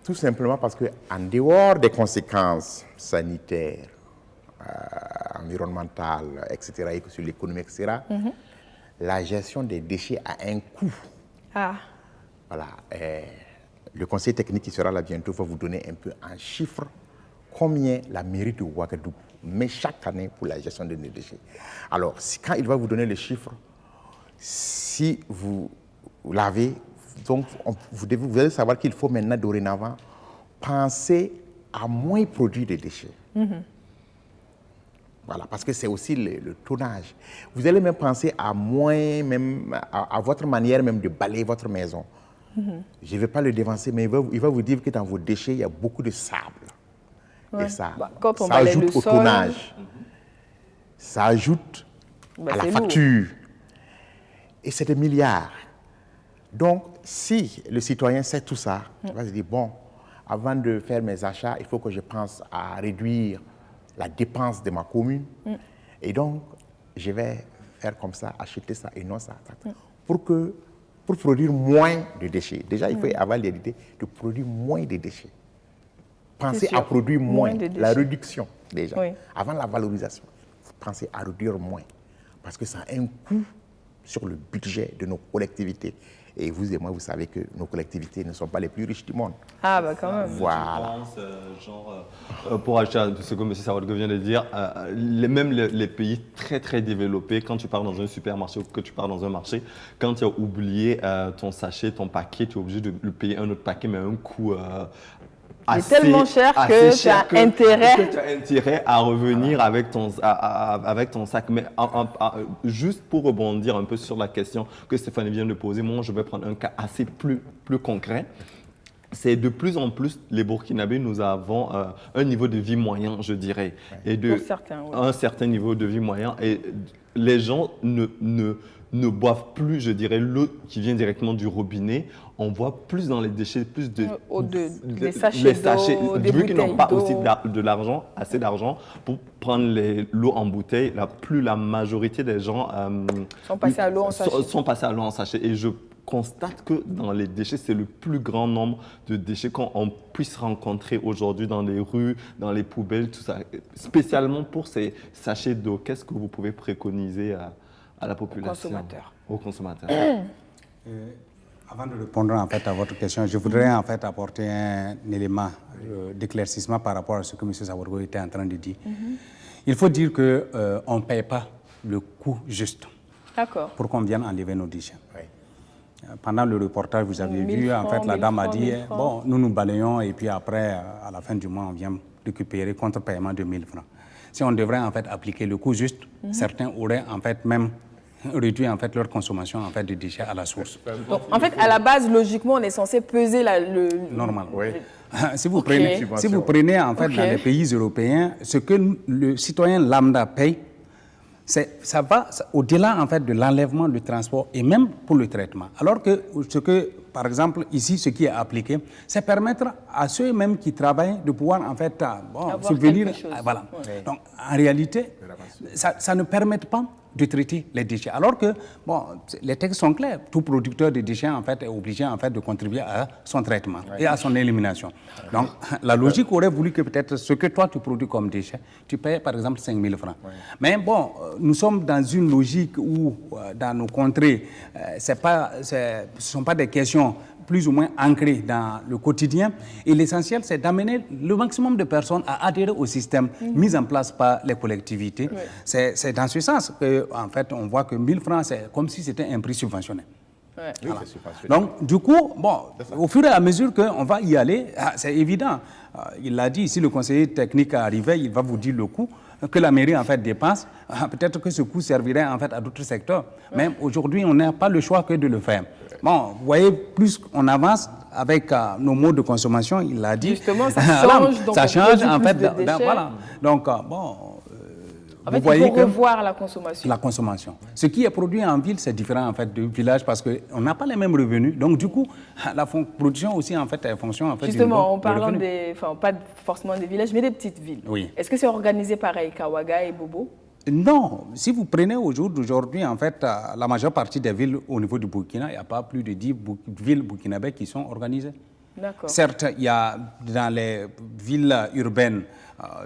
Tout simplement parce qu'en dehors des conséquences sanitaires, environnementales, etc., sur l'économie, etc., la gestion des déchets a un coût. Ah, Voilà. Le conseil technique qui sera là bientôt va vous donner un peu en chiffres combien la mairie de Ouagadougou met chaque année pour la gestion de nos déchets. Alors, quand il va vous donner les chiffres, si vous l'avez, donc vous allez savoir qu'il faut maintenant, dorénavant, penser à moins produire de déchets. Voilà, parce que c'est aussi le tonnage. Vous allez même penser à moins, même à votre manière même de balayer votre maison. Je ne vais pas le dévancer, mais il va vous dire que dans vos déchets, il y a beaucoup de sable. ouais. Et ça, Quand on ça balaye ajoute le au sol, tonnage. Ça ajoute à la c'est facture. Et c'est des milliards. Donc, si le citoyen sait tout ça, il va se dire, bon, avant de faire mes achats, il faut que je pense à réduire la dépense de ma commune. Et donc, je vais faire comme ça, acheter ça et non ça. Pour produire moins de déchets. Déjà, il faut avoir l'idée de produire moins de déchets. Pensez sûr. à produire moins, Moins de la déchets. réduction déjà. Oui. Avant la valorisation, pensez à réduire moins. Parce que ça a un coût sur le budget de nos collectivités. Et vous et moi, vous savez que nos collectivités ne sont pas les plus riches du monde. Ah, bah quand même. Voilà. Je pense, pour acheter ce que M. Sawadgo vient de dire, même les pays très très développés, quand tu pars dans un supermarché ou que tu pars dans un marché, quand tu as oublié ton sachet, ton paquet, tu es obligé de le payer un autre paquet, mais à un coût tellement cher que tu as intérêt à revenir avec ton sac. Mais juste pour rebondir un peu sur la question que Stéphanie vient de poser, moi je vais prendre un cas assez plus concret. c'est de plus en plus, les Burkinabés, nous avons un niveau de vie moyen, je dirais. Et Pour certains, oui. un certain niveau de vie moyen. Et les gens ne boivent plus, je dirais, l'eau qui vient directement du robinet. On voit plus dans les déchets, plus de... des sachets d'eau, des vu qu'ils n'ont pas bouteilles aussi de l'argent, assez d'argent pour prendre l'eau en bouteille, plus la majorité des gens sont passés à l'eau en sachet. Sont passés à l'eau en sachet. Et je constate que dans les déchets, c'est le plus grand nombre de déchets qu'on puisse rencontrer aujourd'hui dans les rues, dans les poubelles, tout ça. Spécialement pour ces sachets d'eau, qu'est-ce que vous pouvez préconiser à la population? Aux consommateurs. Avant de répondre en fait à votre question, je voudrais en fait apporter un élément d'éclaircissement par rapport à ce que M. Saborgo était en train de dire. Il faut dire qu'on ne paye pas le coût juste pour qu'on vienne enlever nos déchets. Pendant le reportage, vous avez vu, en fait, la dame a dit, bon, nous balayons et puis après, à la fin du mois, on vient récupérer contre paiement de 1000 francs. Si on devrait en fait appliquer le coût juste, certains auraient en fait même réduit en fait leur consommation en fait de déchets à la source. Donc, en fait, à la base, logiquement, on est censé peser le... Normal. Oui. Si vous prenez en fait dans les pays européens, ce que le citoyen lambda paye, ça va au-delà en fait de l'enlèvement, du transport et même pour le traitement. Alors que par exemple, ici, ce qui est appliqué, c'est permettre à ceux-mêmes qui travaillent de pouvoir en fait subvenir. Voilà. Oui. Donc, en réalité, ça ne permet pas de traiter les déchets. Alors que, bon, les textes sont clairs. Tout producteur de déchets, en fait, est obligé, en fait, de contribuer à son traitement et à son élimination. Donc, la logique aurait voulu que peut-être ce que toi, tu produis comme déchets, tu payes, par exemple, 5 000 francs. Mais bon, nous sommes dans une logique où, dans nos contrées, ce ne sont pas des questions plus ou moins ancrées dans le quotidien. Et l'essentiel, c'est d'amener le maximum de personnes à adhérer au système mis en place par les collectivités. C'est dans ce sens qu'en fait, on voit que 1000 francs, c'est comme si c'était un prix subventionné. Ouais. Voilà. Donc, du coup, bon, au fur et à mesure qu'on va y aller, c'est évident. Il l'a dit, si le conseiller technique arrivait, il va vous dire le coût que la mairie en fait dépense. Peut-être que ce coût servirait en fait à d'autres secteurs. Mais aujourd'hui, on n'a pas le choix que de le faire. Bon, vous voyez, plus on avance avec nos modes de consommation, il l'a dit. Justement, ça change. Donc ça change en fait. Voilà. Donc, bon. En fait, il faut revoir la consommation. La consommation. Ce qui est produit en ville, c'est différent en fait du village parce qu'on n'a pas les mêmes revenus. Donc du coup, la production aussi en fait est en fonction en fait. Justement, en parlant pas forcément des villages, mais des petites villes. Oui. Est-ce que c'est organisé pareil, Kawaga et Bobo? Non. Si vous prenez au jour d'aujourd'hui, en fait, la majeure partie des villes au niveau du Burkina, il n'y a pas plus de 10 villes burkinabées qui sont organisées. D'accord. Certes, il y a dans les villes urbaines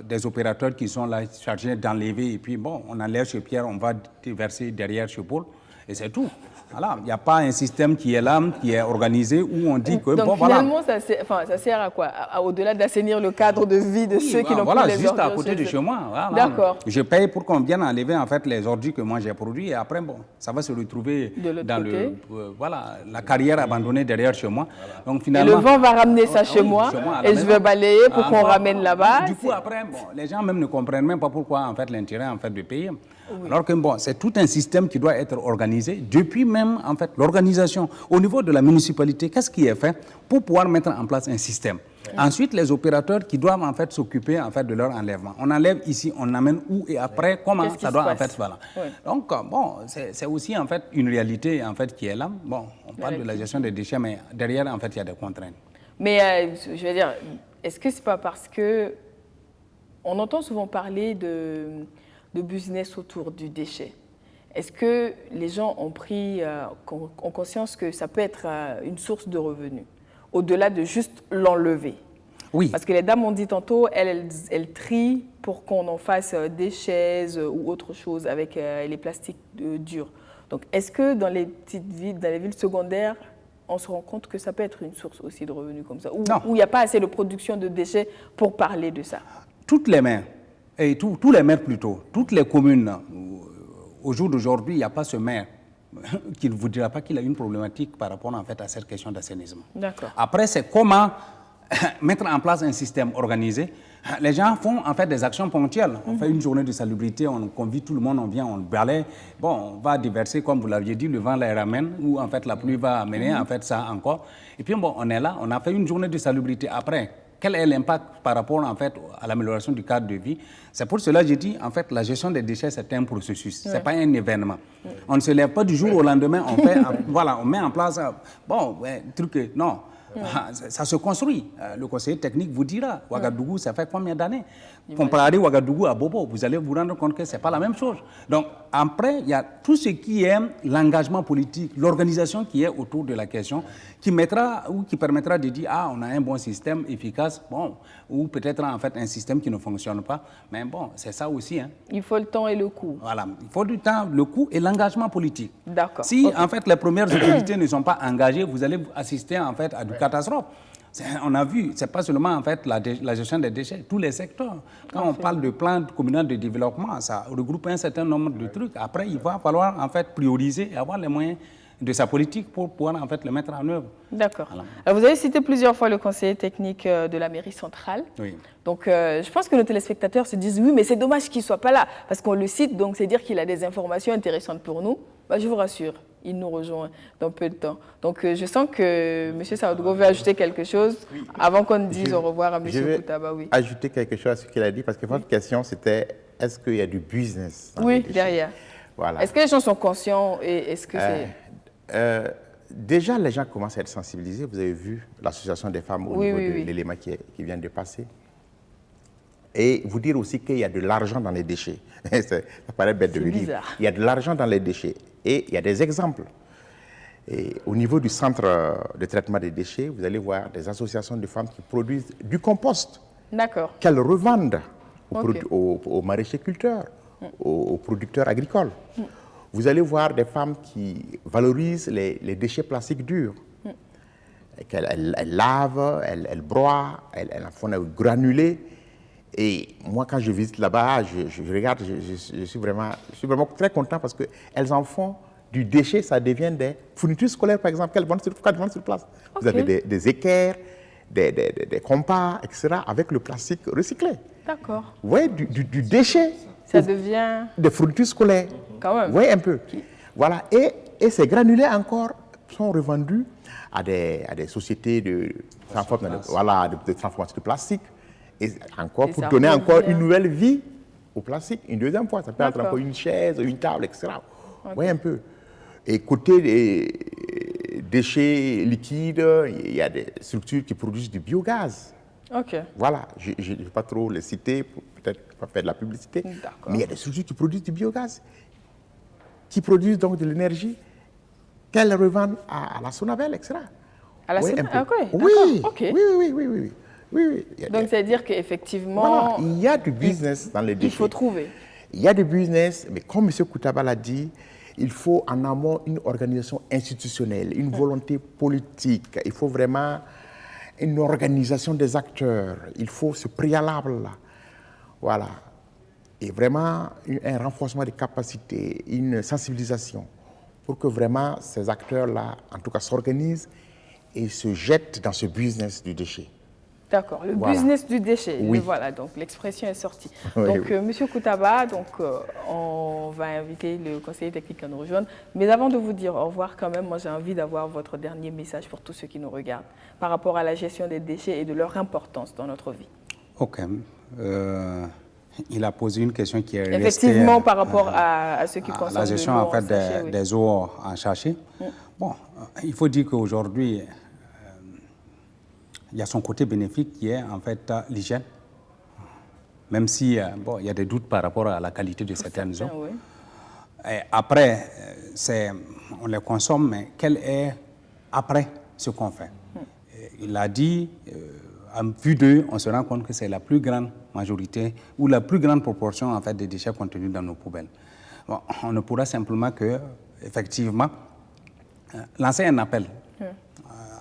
des opérateurs qui sont là chargés d'enlever et puis bon, on enlève chez Pierre, on va verser derrière chez Paul et c'est tout. Voilà, il n'y a pas un système qui est là, qui est organisé où on dit que donc, bon finalement, voilà. ça sert à quoi? Au-delà d'assainir le cadre de vie de ceux qui n'ont plus les ordures. Juste à côté de chez moi. Voilà. D'accord. Je paye pour qu'on vienne enlever en fait les ordures que moi j'ai produits et après bon, ça va se retrouver dans la carrière abandonnée derrière chez moi. Donc finalement. Et le vent va ramener ça chez moi et je vais balayer pour qu'on ramène là-bas. Du coup après, les gens même ne comprennent même pas pourquoi en fait l'intérêt en fait de payer. Oui. Alors que bon, c'est tout un système qui doit être organisé depuis même en fait l'organisation au niveau de la municipalité. Qu'est-ce qui est fait pour pouvoir mettre en place un système? Ensuite, les opérateurs qui doivent en fait s'occuper en fait de leur enlèvement. On enlève ici, on amène où et après comment ça doit en fait voilà. Donc bon, c'est aussi en fait une réalité en fait qui est là. Bon, on parle de la gestion des déchets, mais derrière en fait il y a des contraintes. Mais je veux dire, est-ce que c'est pas parce que on entend souvent parler de business autour du déchet? Est-ce que les gens ont pris ont conscience que ça peut être une source de revenus, au-delà de juste l'enlever? Oui. Parce que les dames ont dit tantôt, elles trient pour qu'on en fasse des chaises ou autre chose avec les plastiques durs. Donc, est-ce que dans les petites villes, dans les villes secondaires, on se rend compte que ça peut être une source aussi de revenus comme ça? Ou il n'y a pas assez de production de déchets pour parler de ça? Toutes les maires, et tous les maires plutôt, toutes les communes, au jour d'aujourd'hui, il n'y a pas ce maire qui ne vous dira pas qu'il a une problématique par rapport en fait à cette question d'assainissement. D'accord. Après, c'est comment mettre en place un système organisé Les gens font en fait des actions ponctuelles. On fait une journée de salubrité, on convie tout le monde, on vient, on balaye. Bon, on va déverser, comme vous l'aviez dit, le vent les ramène, ou en fait la pluie va amener en fait ça encore. Et puis bon, on est là, on a fait une journée de salubrité. Après, quel est l'impact par rapport en fait à l'amélioration du cadre de vie? C'est pour cela que j'ai dit, en fait, la gestion des déchets, c'est un processus, c'est pas un événement. On ne se lève pas du jour au lendemain, on fait, voilà, on met en place, bon, truc, non. Ça se construit. Le conseiller technique vous dira, Ouagadougou, ça fait combien d'années? Comparé Ouagadougou à Bobo, vous allez vous rendre compte que ce n'est pas la même chose. Donc, après, il y a tout ce qui est l'engagement politique, l'organisation qui est autour de la question, qui mettra ou qui permettra de dire, ah, on a un bon système efficace, bon, ou peut-être en fait un système qui ne fonctionne pas. Mais bon, c'est ça aussi. Hein. Il faut le temps et le coût. Voilà, il faut du temps, le coût et l'engagement politique. D'accord. Si, en fait, les premières autorités ne sont pas engagées, vous allez assister, en fait, à du catastrophe. On a vu, ce n'est pas seulement en fait la gestion des déchets, tous les secteurs. Quand on parle de plan communal de développement, ça regroupe un certain nombre de trucs. Après, il va falloir en fait prioriser et avoir les moyens de sa politique pour pouvoir en fait le mettre en œuvre. D'accord. Voilà. Alors, vous avez cité plusieurs fois le conseiller technique de la mairie centrale. Oui. Donc, je pense que nos téléspectateurs se disent oui, mais c'est dommage qu'il ne soit pas là parce qu'on le cite, donc c'est dire qu'il a des informations intéressantes pour nous. Bah, je vous rassure. Il nous rejoint dans peu de temps. Donc, je sens que M. Saoudgo veut ajouter quelque chose avant qu'on ne dise au revoir à M. Koutaba. Oui. Ajouter quelque chose à ce qu'il a dit, parce que votre question, c'était est-ce qu'il y a du business dans les déchets? Derrière. Voilà. Est-ce que les gens sont conscients et est-ce que c'est... Déjà, les gens commencent à être sensibilisés. Vous avez vu l'association des femmes au niveau de l'élément qui vient de passer. Et vous dire aussi qu'il y a de l'argent dans les déchets. Ça paraît bête de le dire. Il y a de l'argent dans les déchets. Et il y a des exemples. Et au niveau du centre de traitement des déchets, vous allez voir des associations de femmes qui produisent du compost. D'accord. Qu'elles revendent aux maraîchers culteurs, aux producteurs agricoles. Vous allez voir des femmes qui valorisent les déchets plastiques durs. Elles lavent, elles broient, elles en font des granulés. Et moi, quand je visite là-bas, je regarde, je suis vraiment très content parce qu'elles en font du déchet, ça devient des fournitures scolaires, par exemple, qu'elles vendent sur place. Vous avez des équerres, des compas, etc., avec le plastique recyclé. D'accord. Vous voyez, du déchet. Ça devient... Des fournitures scolaires. Quand même. Vous voyez un peu. Voilà. Et ces granulés encore sont revendus à des sociétés de transformation de plastique. Et encore pour donner encore une nouvelle vie au plastique, une deuxième fois. Ça peut être encore une chaise, une table, etc. Vous voyez un peu. Et côté des déchets liquides, il y a des structures qui produisent du biogaz. Ok. Voilà, je ne vais pas trop les citer pour peut-être pas faire de la publicité. Mais il y a des structures qui produisent du biogaz, qui produisent donc de l'énergie, qu'elles revendent à la Sonabel, etc. À la Sonabel, oui, okay. Oui. Donc, c'est-à-dire qu'effectivement... Voilà, il y a du business dans les déchets. Il faut trouver. Il y a du business, mais comme M. Koutaba l'a dit, il faut en amont une organisation institutionnelle, une volonté politique. Il faut vraiment une organisation des acteurs. Il faut ce préalable-là. Voilà. Et vraiment un renforcement des capacités, une sensibilisation pour que vraiment ces acteurs-là, en tout cas, s'organisent et se jettent dans ce business du déchet. D'accord, le business du déchet. Oui. Voilà, donc l'expression est sortie. Oui, donc, Monsieur Koutaba, donc, on va inviter le conseiller technique à nous rejoindre. Mais avant de vous dire au revoir, quand même, moi j'ai envie d'avoir votre dernier message pour tous ceux qui nous regardent par rapport à la gestion des déchets et de leur importance dans notre vie. Ok. Il a posé une question qui est effectivement par rapport à ceux qui consomment la gestion de l'eau en fait des eaux en sachet. Bon, il faut dire qu'aujourd'hui, il y a son côté bénéfique qui est en fait l'hygiène. Même si bon, il y a des doutes par rapport à la qualité de certaines eaux. Oui. Et après, on les consomme, mais quel est après ce qu'on fait? Il a dit, à vue d'eux, on se rend compte que c'est la plus grande majorité ou la plus grande proportion en fait, des déchets contenus dans nos poubelles. Bon, on ne pourra simplement que, effectivement, lancer un appel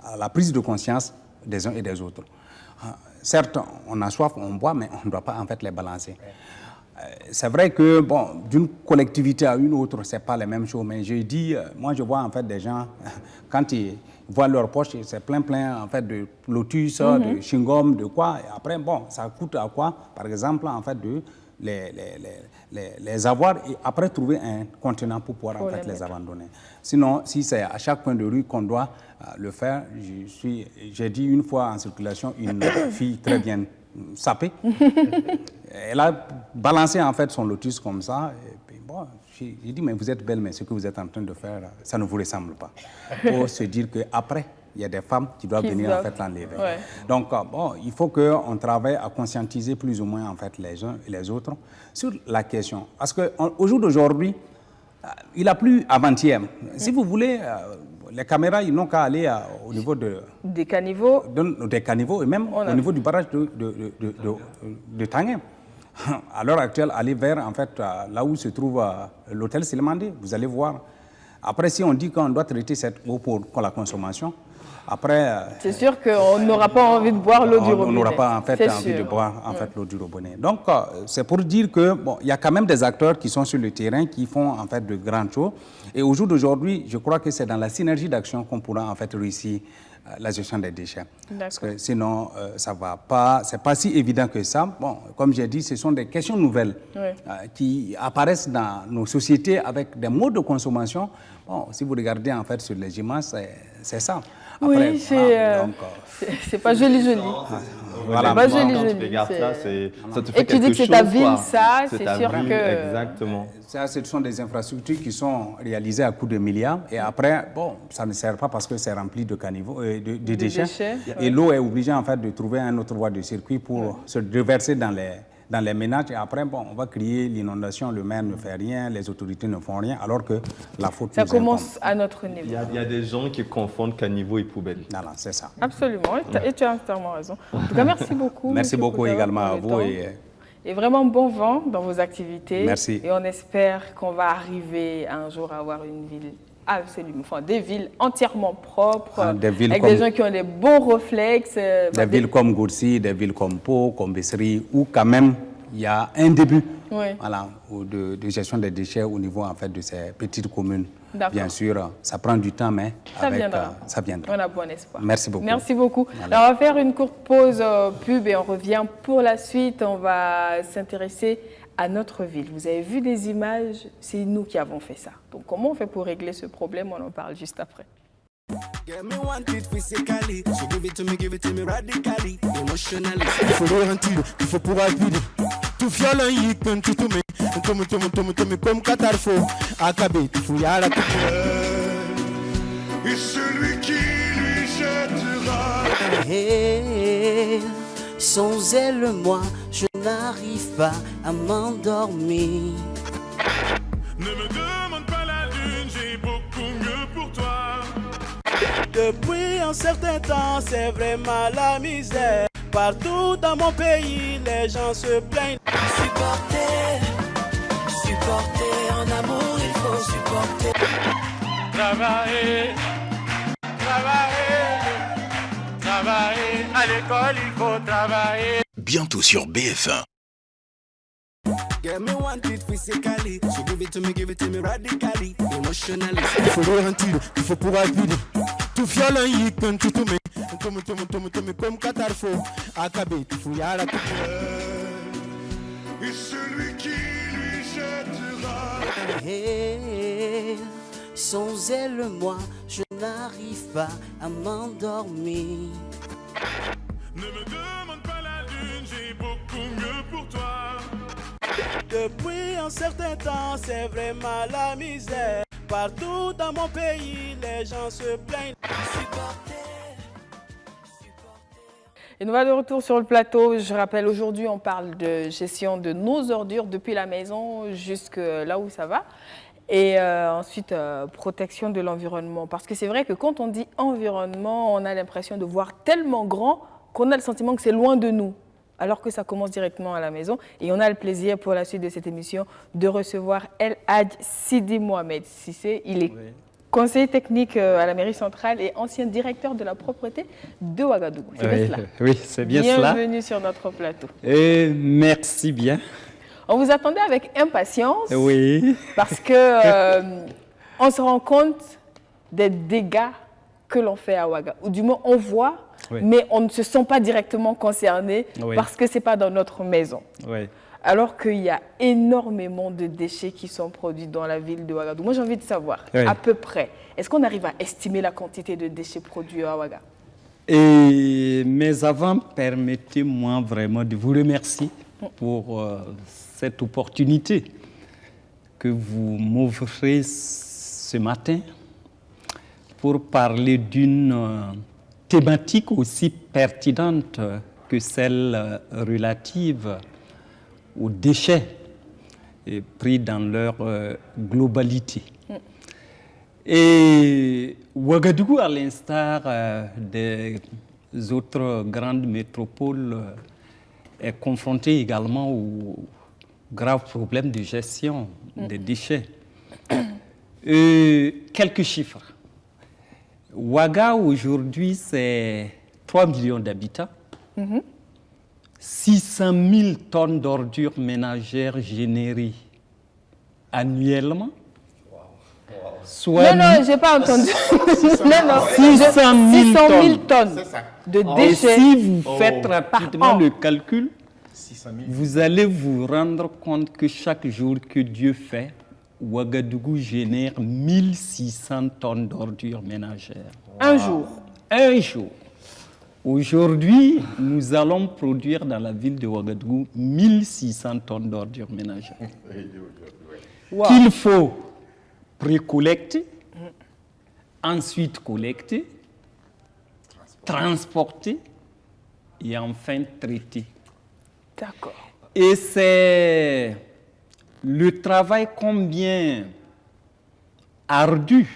à la prise de conscience des uns et des autres. Certes, on a soif, on boit, mais on ne doit pas en fait les balancer. c'est vrai que, bon, d'une collectivité à une autre, ce n'est pas la même chose. Mais je dis, moi, je vois en fait des gens, quand ils voient leur poche, c'est plein, en fait, de lotus, de chewing-gum, de quoi. Et après, bon, ça coûte à quoi, par exemple, en fait, de les avoir et après trouver un contenant pour pouvoir en fait les abandonner. Sinon, si c'est à chaque point de rue qu'on doit le faire, j'ai dit une fois en circulation, une fille très bien sapée, elle a balancé en fait son lotus comme ça, et puis bon, j'ai dit, mais vous êtes belle, mais ce que vous êtes en train de faire, ça ne vous ressemble pas. Pour se dire qu'après, il y a des femmes qui doivent venir en fait l'enlever. Ouais. Donc, bon, il faut qu'on travaille à conscientiser plus ou moins en fait les uns et les autres sur la question. Parce qu'au jour d'aujourd'hui, il a plu avant-hier. Si vous voulez, les caméras, ils n'ont qu'à aller au niveau des caniveaux. Des caniveaux et même au niveau du barrage de Tanguay. À l'heure actuelle, aller vers en fait, là où se trouve l'hôtel Silemandé, vous allez voir. Après, si on dit qu'on doit traiter cette eau pour la consommation, après... c'est sûr qu'on n'aura pas envie de boire l'eau du robinet. On n'aura pas en fait, envie de boire en fait, l'eau du robinet. Donc, c'est pour dire que bon, y a quand même des acteurs qui sont sur le terrain, qui font en fait de grandes choses. Et au jour d'aujourd'hui, je crois que c'est dans la synergie d'action qu'on pourra en fait réussir la gestion des déchets. Parce que sinon, ça ne va pas, c'est pas si évident que ça. Bon, comme j'ai dit, ce sont des questions nouvelles qui apparaissent dans nos sociétés avec des modes de consommation. Bon, si vous regardez en fait sur les images, c'est ça. Après, oui, c'est pas joli. Voilà, pas joli. Tu regardes ça, ça te fait et tu dis que c'est ta ville, ça, c'est sûr ville, que... Exactement. Ça, ce sont des infrastructures qui sont réalisées à coût de milliards. Et après, bon, ça ne sert pas parce que c'est rempli de caniveaux, de déchets. Et l'eau est obligée en fait de trouver un autre voie de circuit pour se reverser dans les ménages. Et après, bon, on va crier l'inondation, le maire ne fait rien, les autorités ne font rien, alors que la faute ça commence à notre niveau. Il y a des gens qui confondent caniveau et poubelle. Voilà, c'est ça. Absolument, et tu as entièrement raison. En tout cas, merci beaucoup. Merci beaucoup également à vous. Et vraiment bon vent dans vos activités. Merci. Et on espère qu'on va arriver un jour à avoir une ville absolument, enfin des villes entièrement propres, avec des gens qui ont des bons réflexes. Des villes comme Gourcy, des villes comme Pau, comme Bessri, où quand même il y a un début voilà, de gestion des déchets au niveau en fait, de ces petites communes. Bien sûr, ça prend du temps, mais ça viendra. On a bon espoir. Merci beaucoup. Merci beaucoup. Alors, on va faire une courte pause pub et on revient pour la suite. On va s'intéresser à notre ville. Vous avez vu des images, c'est nous qui avons fait ça. Donc, comment on fait pour régler ce problème? On en parle juste après. Et celui qui lui jettera. Sans elle, moi, je n'arrive pas à m'endormir. Ne me demande pas la lune, j'ai beaucoup mieux pour toi. Depuis un certain temps, c'est vraiment la misère. Partout dans mon pays, les gens se plaignent. Supporter en amour, il faut supporter. Travailler, à l'école, il faut travailler. Bientôt sur BF1. Get me wanted physically, so give it to me radically, emotionally. Il faut le rentrer, il faut pouvoir vider. Tout violent, il peut tout me comme Qatarfo. Akabé, il faut y aller. Et celui qui lui jettera. Sans elle, moi, je n'arrive pas à m'endormir. Ne me demande pas la lune, j'ai beaucoup mieux pour toi. Depuis un certain temps, c'est vraiment la misère. Partout dans mon pays, les gens se plaignent. Et nous voilà de retour sur le plateau. Je rappelle, aujourd'hui, on parle de gestion de nos ordures depuis la maison jusque là où ça va. Et ensuite, protection de l'environnement. Parce que c'est vrai que quand on dit environnement, on a l'impression de voir tellement grand qu'on a le sentiment que c'est loin de nous, alors que ça commence directement à la maison. Et on a le plaisir, pour la suite de cette émission, de recevoir El Hadj Sidi Mohamed Cissé. Il est conseiller technique à la mairie centrale et ancien directeur de la propreté de Ouagadougou. C'est bien cela? Oui, c'est bien cela. Bienvenue sur notre plateau. Et merci bien. On vous attendait avec impatience. Oui. Parce que on se rend compte des dégâts que l'on fait à Ouaga. Ou du moins, on voit, oui. mais on ne se sent pas directement concerné oui. parce que ce n'est pas dans notre maison. Oui. Alors qu'il y a énormément de déchets qui sont produits dans la ville de Ouagadougou. Moi, j'ai envie de savoir, oui. à peu près, est-ce qu'on arrive à estimer la quantité de déchets produits à Ouaga? Mais avant, permettez-moi vraiment de vous remercier pour cette opportunité que vous m'offrez ce matin pour parler d'une thématique aussi pertinente que celle relative aux déchets pris dans leur globalité. Et Ouagadougou, à l'instar des autres grandes métropoles, est confronté également aux graves problèmes de gestion des déchets. Quelques chiffres. Ouaga, aujourd'hui, c'est 3 millions d'habitants. 600 000 tonnes d'ordures ménagères générées annuellement. Non, je n'ai pas entendu. 600 000 tonnes de déchets. Et si vous faites rapidement le calcul, vous allez vous rendre compte que chaque jour que Dieu fait, Ouagadougou génère 1600 tonnes d'ordures ménagères. Un jour. Un jour. Aujourd'hui, nous allons produire dans la ville de Ouagadougou 1600 tonnes d'ordures ménagères. Wow. Qu'il faut précollecter, ensuite collecter, transporter et enfin traiter. D'accord. Et c'est le travail combien ardu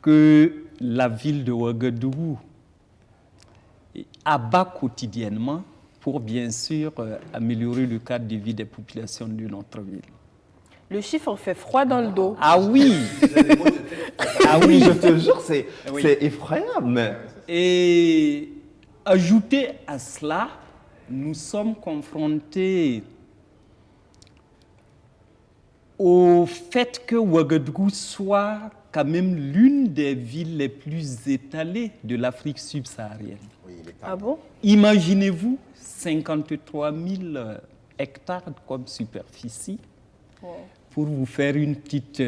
que la ville de Ouagadougou abat quotidiennement pour bien sûr améliorer le cadre de vie des populations de notre ville. Le chiffre fait froid dans le dos. Ah oui. Ah oui, je te jure, c'est effroyable. Et ajouter à cela, nous sommes confrontés au fait que Ouagadougou soit quand même l'une des villes les plus étalées de l'Afrique subsaharienne. Ah bon? Imaginez-vous 53 000 hectares comme superficie. Wow. Pour vous faire une petite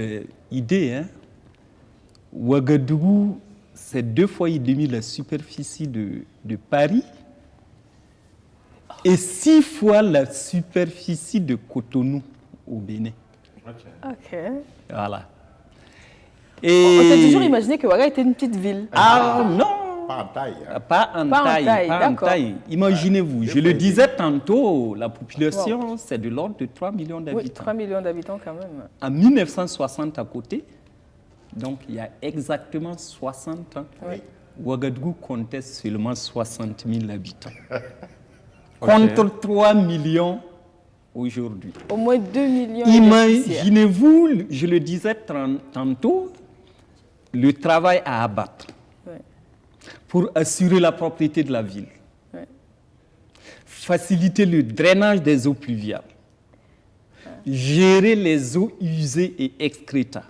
idée, hein, Ouagadougou, c'est 2,5 fois la superficie de Paris et 6 fois la superficie de Cotonou au Bénin. Ok. Voilà. Et on s'est toujours imaginé que Ouaga était une petite ville. Ah non! Pas en taille. Hein. Pas en taille. Imaginez-vous, je le disais tantôt, la population, c'est de l'ordre de 3 millions d'habitants. Oui, 3 millions d'habitants quand même. En 1960 à côté, donc il y a exactement 60 ans, Ouagadougou comptait seulement 60 000 habitants. Contre 3 millions aujourd'hui. Au moins 2 millions. Imaginez-vous, je le disais tantôt, le travail à abattre. Pour assurer la propriété de la ville, faciliter le drainage des eaux pluviales, gérer les eaux usées et excréta,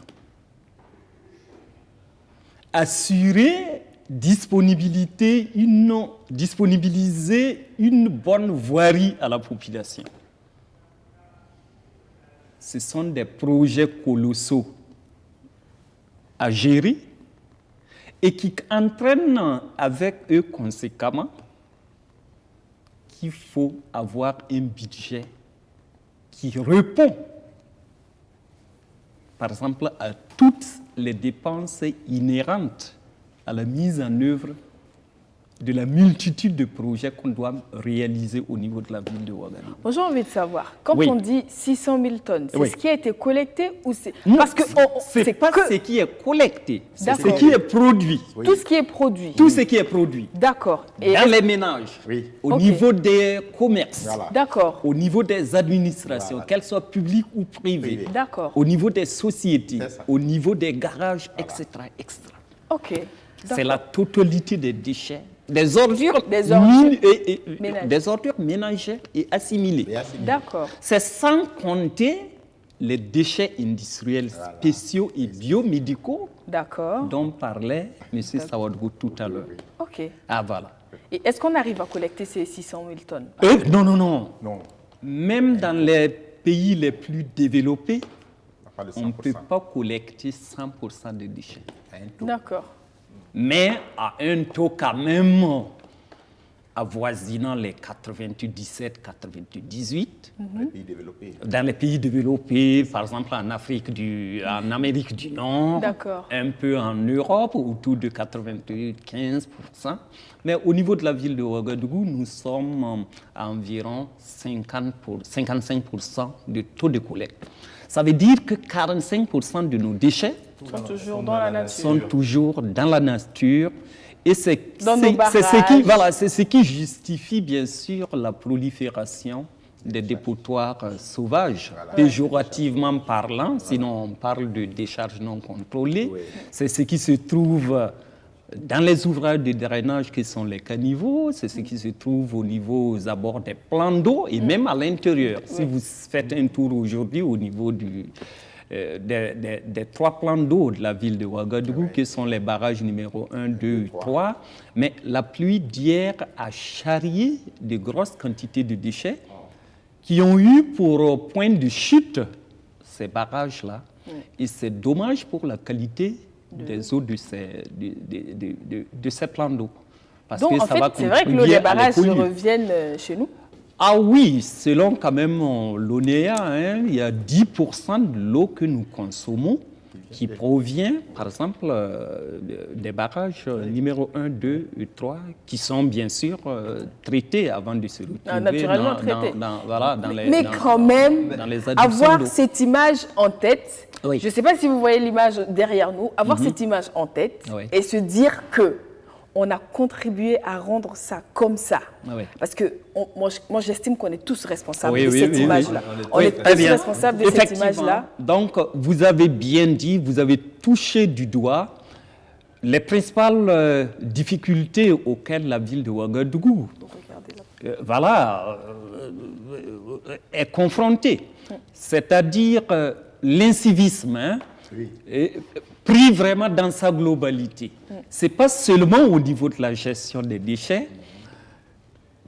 assurer disponibiliser une bonne voirie à la population. Ce sont des projets colossaux à gérer et qui entraînent avec eux conséquemment qu'il faut avoir un budget qui répond, par exemple, à toutes les dépenses inhérentes à la mise en œuvre de la multitude de projets qu'on doit réaliser au niveau de la ville de Ouagadougou. J'ai envie de savoir, quand on dit 600 000 tonnes, c'est ce qui a été collecté ou c'est... Parce que c'est pas ce qui est collecté, c'est ce qui est produit. Oui. Tout ce qui est produit. Tout ce qui est produit. D'accord. Dans les ménages, au niveau des commerces, au niveau des administrations, qu'elles soient publiques ou privées, au niveau des sociétés, au niveau des garages, etc. etc. Ok. C'est la totalité des déchets des ordures, ménagères. des ordures ménagères et assimilées. D'accord. C'est sans compter les déchets industriels spéciaux et biomédicaux dont parlait M. Sawadgou tout à l'heure. OK. Ah, voilà. Et est-ce qu'on arrive à collecter ces 600 000 tonnes? Non. Même dans les pays les plus développés, on ne peut pas collecter 100% de déchets. D'accord. Mais à un taux quand même avoisinant les 97-98. Dans les pays développés, par exemple en Amérique du Nord, un peu en Europe, autour de 95%. Mais au niveau de la ville de Ouagadougou, nous sommes à environ 55% de taux de collecte. Ça veut dire que 45% de nos déchets sont toujours dans la nature. Sont toujours dans la nature. Et c'est ce qui justifie bien sûr la prolifération des dépotoirs sauvages, péjorativement parlant, sinon on parle de décharges non contrôlées. C'est ce qui se trouve dans les ouvrages de drainage qui sont les caniveaux, c'est ce qui se trouve au niveau aux abords des plans d'eau et même à l'intérieur. Si vous faites un tour aujourd'hui au niveau des 3 plans d'eau de la ville de Ouagadougou, qui sont les barrages numéro 1, 2, 3. Mais la pluie d'hier a charrié de grosses quantités de déchets qui ont eu pour point de chute ces barrages-là. Et c'est dommage pour la qualité des eaux de ces plans d'eau. Donc, en fait, c'est vrai que l'eau des barrages reviennent chez nous? Ah oui, selon quand même l'ONEA, il y a 10% de l'eau que nous consommons qui provient, par exemple, des barrages numéro 1, 2 et 3, qui sont bien sûr traités avant de se retrouver naturellement traités. Mais quand même, avoir cette image en tête, je ne sais pas si vous voyez l'image derrière nous, avoir cette image en tête et se dire que on a contribué à rendre ça comme ça. Parce que moi j'estime qu'on est tous responsables de cette image-là. On est tous responsables de cette image-là. Donc, vous avez bien dit, vous avez touché du doigt les principales difficultés auxquelles la ville de Ouagadougou est confrontée. C'est-à-dire l'incivisme, pris vraiment dans sa globalité. Ce n'est pas seulement au niveau de la gestion des déchets.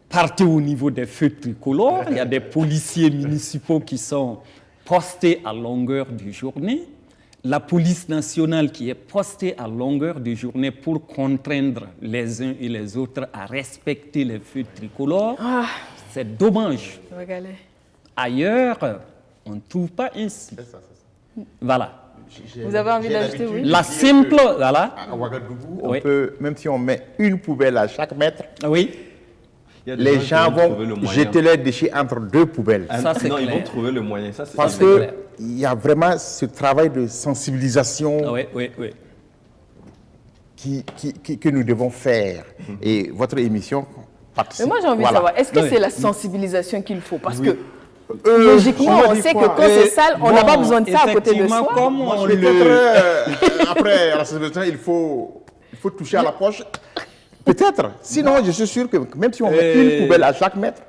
Partez au niveau des feux tricolores. Il y a des policiers municipaux qui sont postés à longueur de journée. La police nationale qui est postée à longueur de journée pour contraindre les uns et les autres à respecter les feux tricolores. C'est dommage. Ailleurs, on ne trouve pas ainsi. Voilà. Vous avez envie d'ajouter, oui? La simple, voilà. À Ouagadougou, on peut, même si on met une poubelle à chaque mètre, les gens vont jeter leurs déchets entre 2 poubelles. Ça, c'est clair. Ils vont trouver le moyen. Ça, parce qu'il y a vraiment ce travail de sensibilisation que nous devons faire. Et votre émission participe. Mais moi, j'ai envie de savoir, est-ce que c'est la sensibilisation qu'il faut? Parce que logiquement, on sait que quand c'est sale, on n'a pas besoin de ça à côté de soi. Après la sensibilisation, il faut toucher à la poche. Peut-être. Sinon, je suis sûr que même si on met une poubelle à chaque mètre,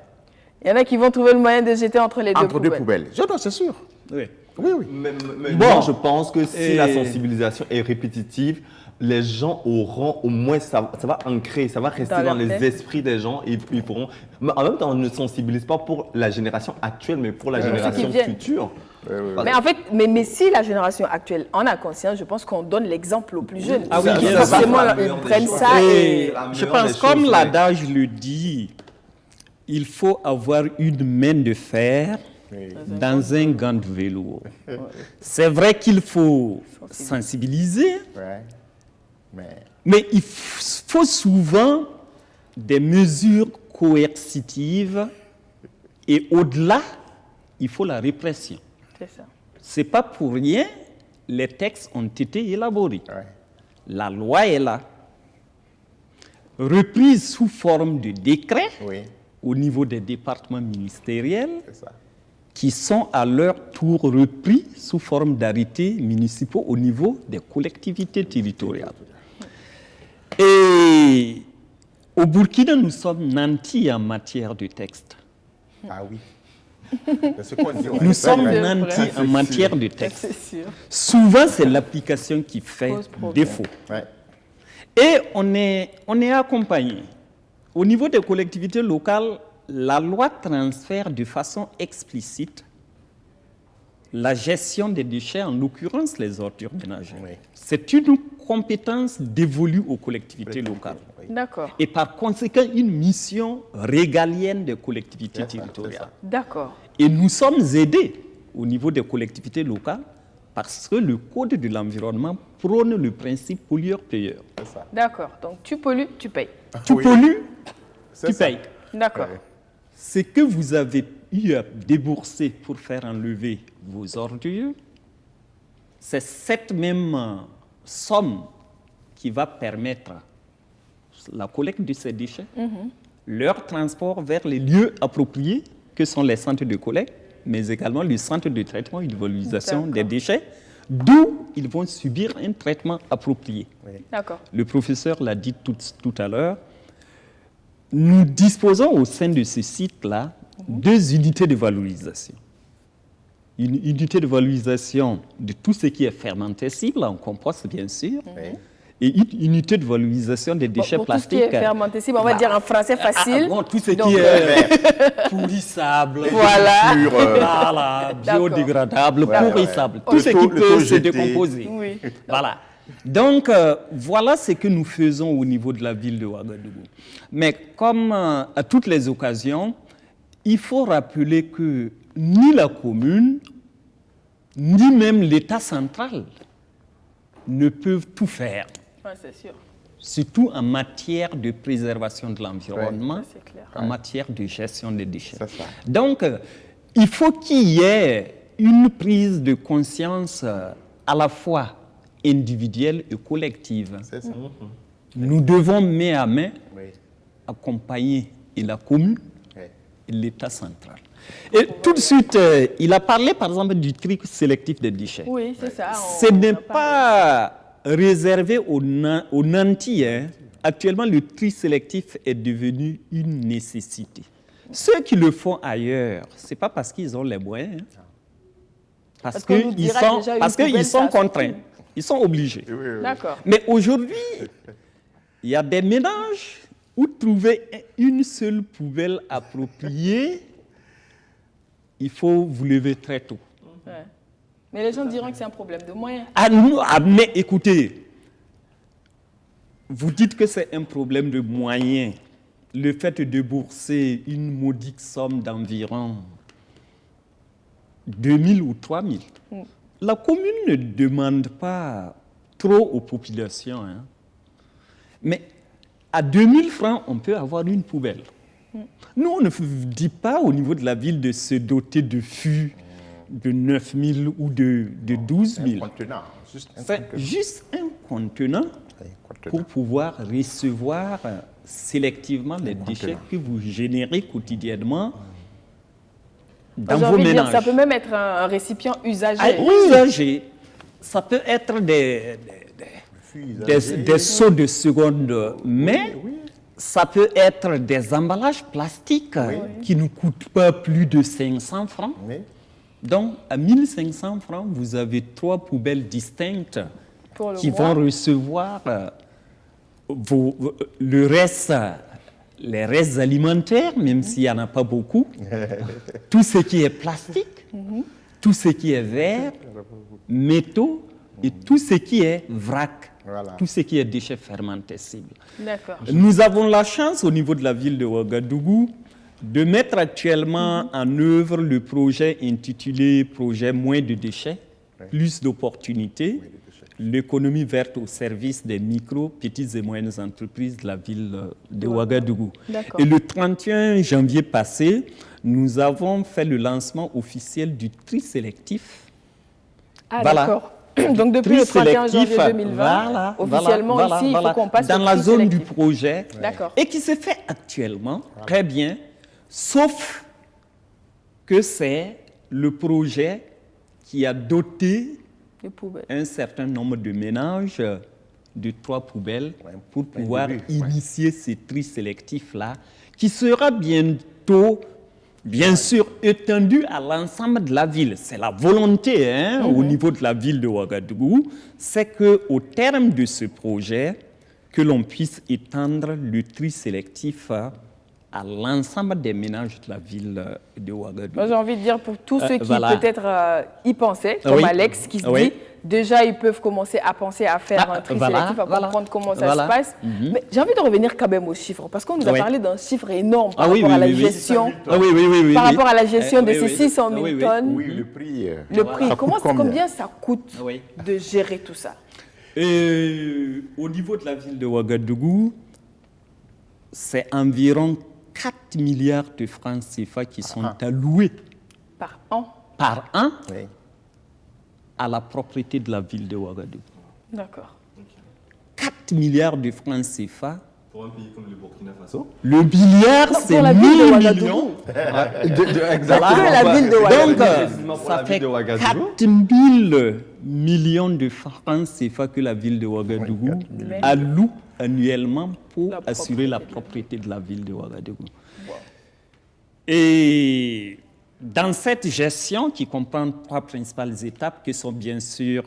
il y en a qui vont trouver le moyen de jeter entre les deux poubelles. C'est sûr. Oui. Moi, je pense que si la sensibilisation est répétitive, les gens auront au moins, ça va ancrer, ça va rester dans les esprits des gens et ils pourront. Mais en même temps, on ne sensibilise pas pour la génération actuelle, mais pour la génération future. Mais en fait, mais si la génération actuelle en a conscience, je pense qu'on donne l'exemple aux plus jeunes. Forcément, ils prennent ça et je pense, comme l'adage le dit, il faut avoir une main de fer dans un gant de velours. C'est vrai qu'il faut sensibiliser. Mais il faut souvent des mesures coercitives et au-delà, il faut la répression. C'est ça. Ce n'est pas pour rien, les textes ont été élaborés. La loi est là. Reprise sous forme de décret au niveau des départements ministériels qui sont à leur tour repris sous forme d'arrêtés municipaux au niveau des collectivités territoriales. Et Au Burkina, nous sommes nantis en matière de texte. Ah oui. C'est ce qu'on dit, ouais. Nous sommes Ouais. nantis en matière de texte. C'est sûr. Souvent, c'est l'application qui fait Pose problème. défaut. Ouais. Et on est accompagné. Au niveau des collectivités locales, la loi transfère de façon explicite la gestion des déchets, en l'occurrence les ordures ménagères. Oui. C'est une compétence dévolue aux collectivités locales. Oui. D'accord. Et par conséquent, une mission régalienne des collectivités C'est ça, territoriales. D'accord. Et nous sommes aidés au niveau des collectivités locales parce que le Code de l'environnement prône le principe pollueur-payeur. C'est ça. D'accord. Donc, tu pollues, tu payes. Tu Oui. pollues, C'est tu ça. payes. D'accord. Ouais. Ce que vous avez eu à débourser pour faire enlever vos ordures, c'est cette même somme qui va permettre la collecte de ces déchets, leur transport vers les lieux appropriés, que sont les centres de collecte, mais également le centre de traitement et de valorisation des D'accord. déchets, d'où ils vont subir un traitement approprié. D'accord. Le professeur l'a dit tout à l'heure, nous disposons au sein de ce site-là 2 unités de valorisation. Une unité de valorisation de tout ce qui est fermentescible, en compost bien sûr, et une unité de valorisation des déchets Bon, pour plastiques. tout ce qui est fermentescible, on va dire en français facile. Bon, tout ce Donc, qui est pourrissable, Voilà. voilà, D'accord. biodégradable, Ouais, pourrissable, ouais. tout ce qui Le peut taux se jeté. décomposer. Oui. Voilà. Donc, voilà ce que nous faisons au niveau de la ville de Ouagadougou. Mais comme à toutes les occasions, il faut rappeler que ni la commune, ni même l'État central ne peuvent tout faire, Ouais, c'est sûr. surtout en matière de préservation de l'environnement, Ouais, c'est clair. en matière de gestion des déchets. C'est ça. Donc, il faut qu'il y ait une prise de conscience à la fois individuelle et collective. C'est ça. Nous devons main à main Oui. accompagner et la commune Oui. et l'État central. Et tout de suite, il a parlé par exemple du tri sélectif des déchets. Oui, c'est ça. Ce n'est pas réservé aux nantis. Hein. Actuellement, le tri sélectif est devenu une nécessité. Ceux qui le font ailleurs, ce n'est pas parce qu'ils ont les moyens. Hein. Parce qu'on nous qu'ils dira sont, déjà une parce qu'ils poubelle, sont ça contraints. suffit. Ils sont obligés. D'accord. Mais aujourd'hui, il y a des ménages où trouver une seule poubelle appropriée, il faut vous lever très tôt. Ouais. Mais les gens diront que c'est un problème de moyens. Mais écoutez, vous dites que c'est un problème de moyens. Le fait de bourser une modique somme d'environ 2 000 ou 3 000. La commune ne demande pas trop aux populations. Hein. Mais à 2 000 francs, on peut avoir une poubelle. Nous, on ne dit pas au niveau de la ville de se doter de fûts de 9 000 ou de 12 000. Un contenant. Juste un C'est contenant. juste un contenant Oui, contenant. pour pouvoir recevoir sélectivement les déchets que vous générez quotidiennement dans J'ai vos envie de dire, ménages. ça peut même être un récipient usagé. Usagé, ça peut être des seaux de seconde main, ça peut être des emballages plastiques qui ne coûtent pas plus de 500 francs. Oui. Donc, à 1 500 francs, vous avez 3 poubelles distinctes Pour le qui mois. vont recevoir le reste, les restes alimentaires, même s'il n'y en a pas beaucoup, tout ce qui est plastique, tout ce qui est verre, métaux et tout ce qui est vrac, Voilà. tout ce qui est déchets fermentescibles. D'accord. Nous avons la chance au niveau de la ville de Ouagadougou de mettre actuellement en œuvre le projet intitulé « Projet moins de déchets, plus d'opportunités », l'économie verte au service des micro, petites et moyennes entreprises de la ville de Ouagadougou. D'accord. Et le 31 janvier passé, nous avons fait le lancement officiel du tri sélectif. Ah, Voilà. d'accord. Donc, depuis le 31 janvier 2020, officiellement ici, il faut qu'on passe dans au la tri zone sélectif. du projet. D'accord. Et qui se fait actuellement très bien, sauf que c'est le projet qui a doté Les poubelles. un certain nombre de ménages de 3 poubelles pour pouvoir initier ce tri sélectif-là, qui sera bientôt, bien sûr, étendu à l'ensemble de la ville. C'est la volonté au niveau de la ville de Ouagadougou, c'est qu'au terme de ce projet, que l'on puisse étendre le tri sélectif à l'ensemble des ménages de la ville de Ouagadougou. Moi, j'ai envie de dire pour tous ceux qui peut-être y pensaient, comme Alex, qui se dit, déjà, ils peuvent commencer à penser à faire un tri sélectif, à comprendre comment ça se passe. Mais j'ai envie de revenir quand même aux chiffres, parce qu'on nous a parlé d'un chiffre énorme par rapport à la gestion. Par rapport à la gestion de ces 600 000 tonnes. Oui, le prix. Combien ça coûte de gérer tout ça? Au niveau de la ville de Ouagadougou, c'est environ 4 milliards de francs CFA qui sont alloués par an à la propriété de la ville de Ouagadougou. D'accord. 4 milliards de francs CFA. Pour un pays comme le Burkina Faso. Le milliard, c'est 1 000 millions. Exactement. La ville de Ouagadougou. Donc, ça fait 4 000 millions de francs CFA que la ville de Ouagadougou alloue annuellement pour assurer la propriété de la ville de Ouagadougou. Et dans cette gestion qui comprend 3 principales étapes qui sont bien sûr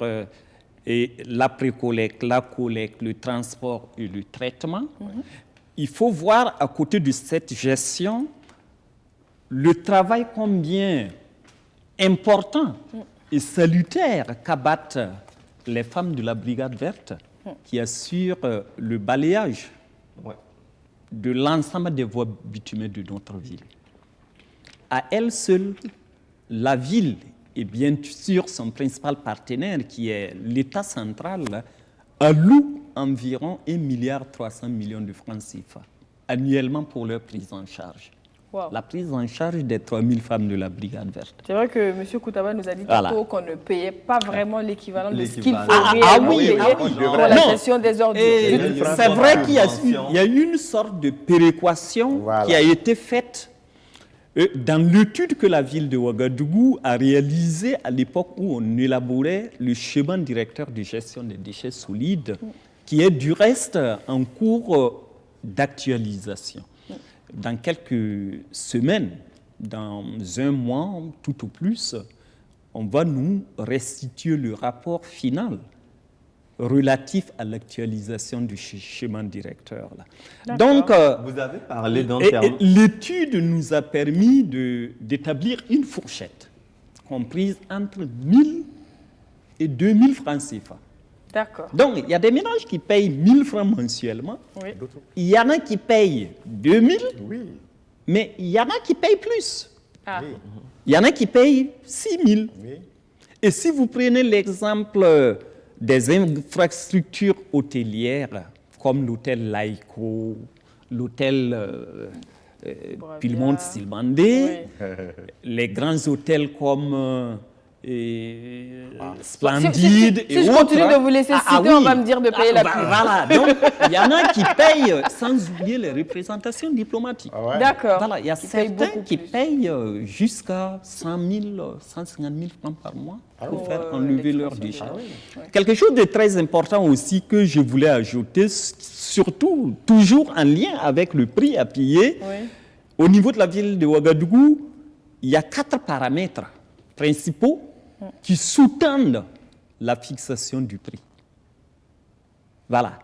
la pré-collecte, la collecte, le transport et le traitement, il faut voir à côté de cette gestion le travail combien important et salutaire qu'abattent les femmes de la Brigade verte qui assurent le balayage de l'ensemble des voies bitumées de notre ville. À elle seule, la ville et bien sûr son principal partenaire qui est l'État central alloue environ 1,3 milliard de francs CFA annuellement pour leur prise en charge. Wow. La prise en charge des 3000 femmes de la Brigade verte. C'est vrai que M. Koutaba nous a dit tantôt qu'on ne payait pas vraiment l'équivalent de ce qu'il faut payer pour la gestion des ordures. C'est vrai qu'il y a une sorte de péréquation qui a été faite dans l'étude que la ville de Ouagadougou a réalisée à l'époque où on élaborait le schéma directeur de gestion des déchets solides, qui est du reste en cours d'actualisation. Dans quelques semaines, dans un mois tout au plus, on va nous restituer le rapport final relatif à l'actualisation du schéma directeur. Là. Donc, vous avez parlé d'un terme. L'étude nous a permis d'établir une fourchette comprise entre 1 000 et 2 000 francs CFA. D'accord. Donc, il y a des ménages qui payent 1 000 francs mensuellement. Oui. Il y en a qui payent 2 000, mais il y en a qui payent plus. Il y en a qui payent 6 000. Et si vous prenez l'exemple des infrastructures hôtelières, comme l'hôtel Laïko, l'hôtel Pilmont-Silmandé, les grands hôtels comme Splendide si je continue de vous laisser citer, on va me dire de payer la pub. Voilà, donc il y en a qui payent sans oublier les représentations diplomatiques. D'accord. Voilà, il y a certains qui payent jusqu'à 100 000, 150 000 francs par mois pour faire enlever leurs déchets. Quelque chose de très important aussi que je voulais ajouter, surtout toujours en lien avec le prix à payer, au niveau de la ville de Ouagadougou, il y a 4 paramètres principaux qui sous-tendent la fixation du prix. Voilà.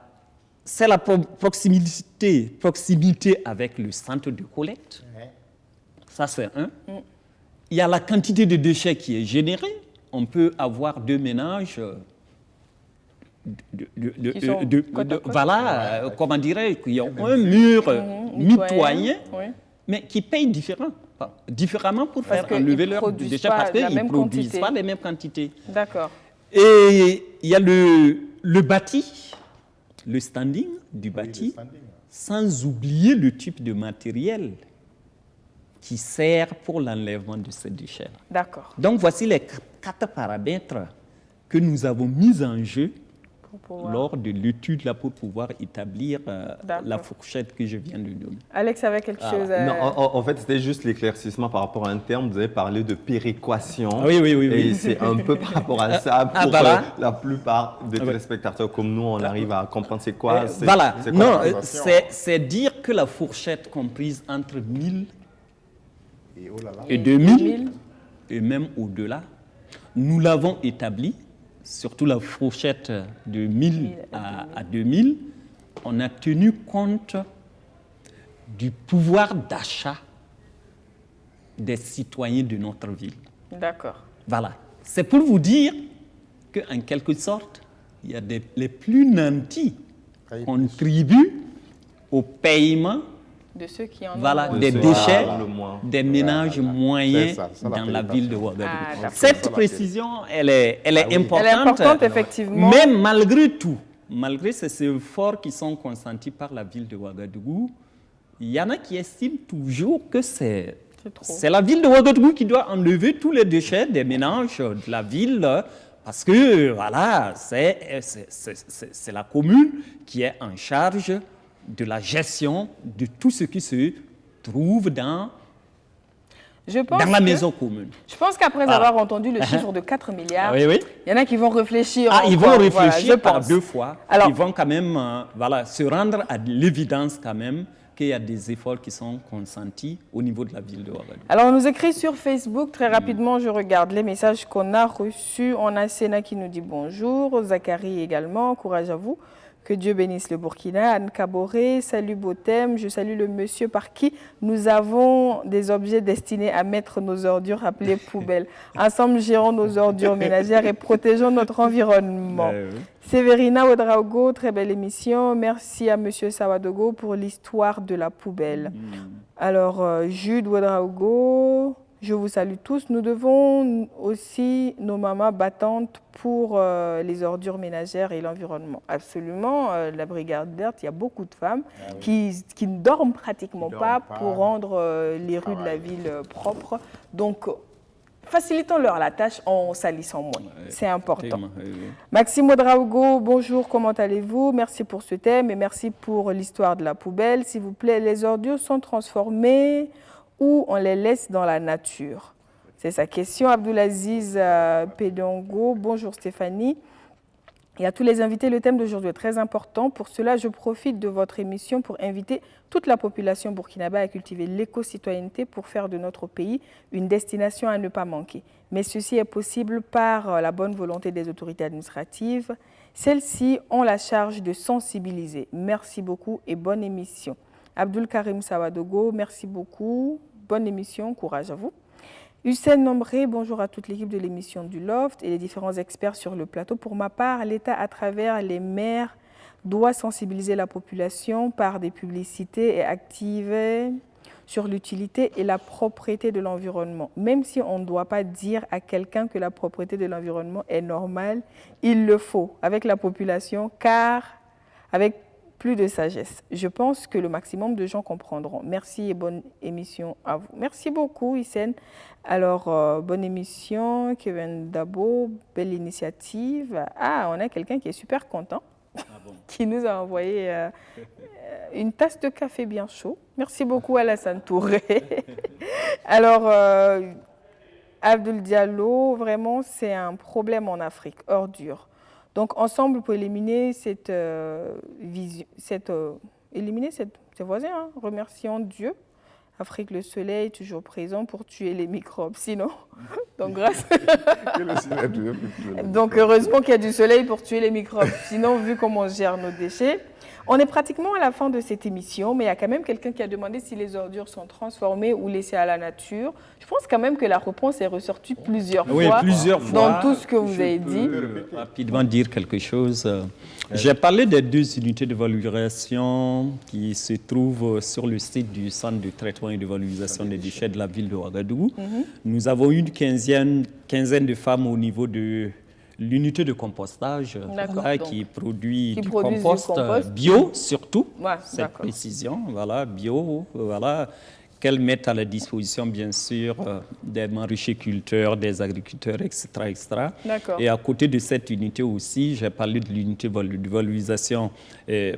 C'est la proximité avec le centre de collecte. Ça, c'est un. Il y a la quantité de déchets qui est générée. On peut avoir 2 ménages comment dirais-je, qui ont un mur mitoyen, mais qui payent différemment pour faire enlever leurs déchets parce qu'ils ne produisent pas les mêmes quantités. D'accord. Et il y a le bâti, le standing du bâti, sans oublier le type de matériel qui sert pour l'enlèvement de ces déchets. D'accord. Donc voici les 4 paramètres que nous avons mis en jeu lors de l'étude là pour pouvoir établir la fourchette que je viens de donner. Alex avait quelque chose à... Non, en fait, c'était juste l'éclaircissement par rapport à un terme. Vous avez parlé de péréquation. Oui. Et c'est un peu par rapport à ça pour la plupart des téléspectateurs comme nous, on arrive à comprendre c'est quoi. Voilà. Non, c'est dire que la fourchette comprise entre 1000 et 2000 et même au-delà, nous l'avons établi, surtout la fourchette de 1000 à 2000, on a tenu compte du pouvoir d'achat des citoyens de notre ville. D'accord. Voilà. C'est pour vous dire qu'en quelque sorte, il y a les plus nantis contribuent au paiement de ceux qui en ont des déchets des ménages moyens dans la ville de Ouagadougou. Cette précision, elle est importante. Elle est importante, effectivement. Mais malgré tout, malgré ces efforts qui sont consentis par la ville de Ouagadougou, il y en a qui estiment toujours que c'est la ville de Ouagadougou qui doit enlever tous les déchets des ménages de la ville parce que voilà, c'est la commune qui est en charge de la gestion de tout ce qui se trouve dans la maison commune. Je pense qu'après avoir entendu le chiffre de 4 milliards, il y en a qui vont réfléchir. Ils vont réfléchir par deux fois. Alors, ils vont quand même se rendre à l'évidence quand même qu'il y a des efforts qui sont consentis au niveau de la ville de Ouagadougou. Alors, on nous écrit sur Facebook, très rapidement, je regarde les messages qu'on a reçus. On a Séna qui nous dit bonjour, Zachary également, courage à vous. Que Dieu bénisse le Burkina. Anne Kaboré, salut Botem, je salue le monsieur par qui nous avons des objets destinés à mettre nos ordures appelées poubelles. Ensemble, gérons nos ordures ménagères et protégeons notre environnement. Séverina Ouedraogo, très belle émission. Merci à monsieur Sawadogo pour l'histoire de la poubelle. Alors, Jude Ouedraogo, je vous salue tous. Nous devons aussi nos mamans battantes pour les ordures ménagères et l'environnement. Absolument, la brigade verte, il y a beaucoup de femmes qui ne dorment pratiquement pas pour rendre les rues de la ville propres. Donc, facilitons-leur la tâche en salissant moins. C'est important. Maxime Ouedraogo, bonjour, comment allez-vous? Merci pour ce thème et merci pour l'histoire de la poubelle. S'il vous plaît, les ordures sont transformées ou on les laisse dans la nature? C'est sa question. Abdoulaziz Pédongo, bonjour Stéphanie. Et à tous les invités, le thème d'aujourd'hui est très important. Pour cela, je profite de votre émission pour inviter toute la population burkinabé à cultiver l'éco-citoyenneté pour faire de notre pays une destination à ne pas manquer. Mais ceci est possible par la bonne volonté des autorités administratives. Celles-ci ont la charge de sensibiliser. Merci beaucoup et bonne émission. Abdul Karim Sawadogo, merci beaucoup. Bonne émission, courage à vous. Hussein Nombré, bonjour à toute l'équipe de l'émission du Loft et les différents experts sur le plateau. Pour ma part, l'État, à travers les maires, doit sensibiliser la population par des publicités et activer sur l'utilité et la propreté de l'environnement. Même si on ne doit pas dire à quelqu'un que la propreté de l'environnement est normale, il le faut avec la population, car avec plus de sagesse. Je pense que le maximum de gens comprendront. Merci et bonne émission à vous. Merci beaucoup, Hissène. Alors, bonne émission, Kevin Dabo, belle initiative. Ah, on a quelqu'un qui est super content, qui nous a envoyé une tasse de café bien chaud. Merci beaucoup, Alassane Touré. Alors, Abdul Diallo, vraiment, c'est un problème en Afrique, ordure. Donc, ensemble, pour éliminer cette voisins, hein. Remercions Dieu. Afrique, le soleil, toujours présent pour tuer les microbes. Sinon, donc donc, heureusement qu'il y a du soleil pour tuer les microbes. Sinon, vu comment on gère nos déchets, on est pratiquement à la fin de cette émission, mais il y a quand même quelqu'un qui a demandé si les ordures sont transformées ou laissées à la nature. Je pense quand même que la réponse est ressortie plusieurs fois dans tout ce que vous avez dit. Rapidement dire quelque chose. J'ai parlé des 2 unités de valorisation qui se trouvent sur le site du centre de traitement et de valorisation des déchets de la ville de Ouagadougou. Nous avons une quinzaine de femmes au niveau de l'unité de compostage qui produit du compost bio surtout, cette précision, bio, qu'elles mettent à la disposition, bien sûr, des maraîchers-culteurs, des agriculteurs, etc. etc. Et à côté de cette unité aussi, j'ai parlé de l'unité de valorisation,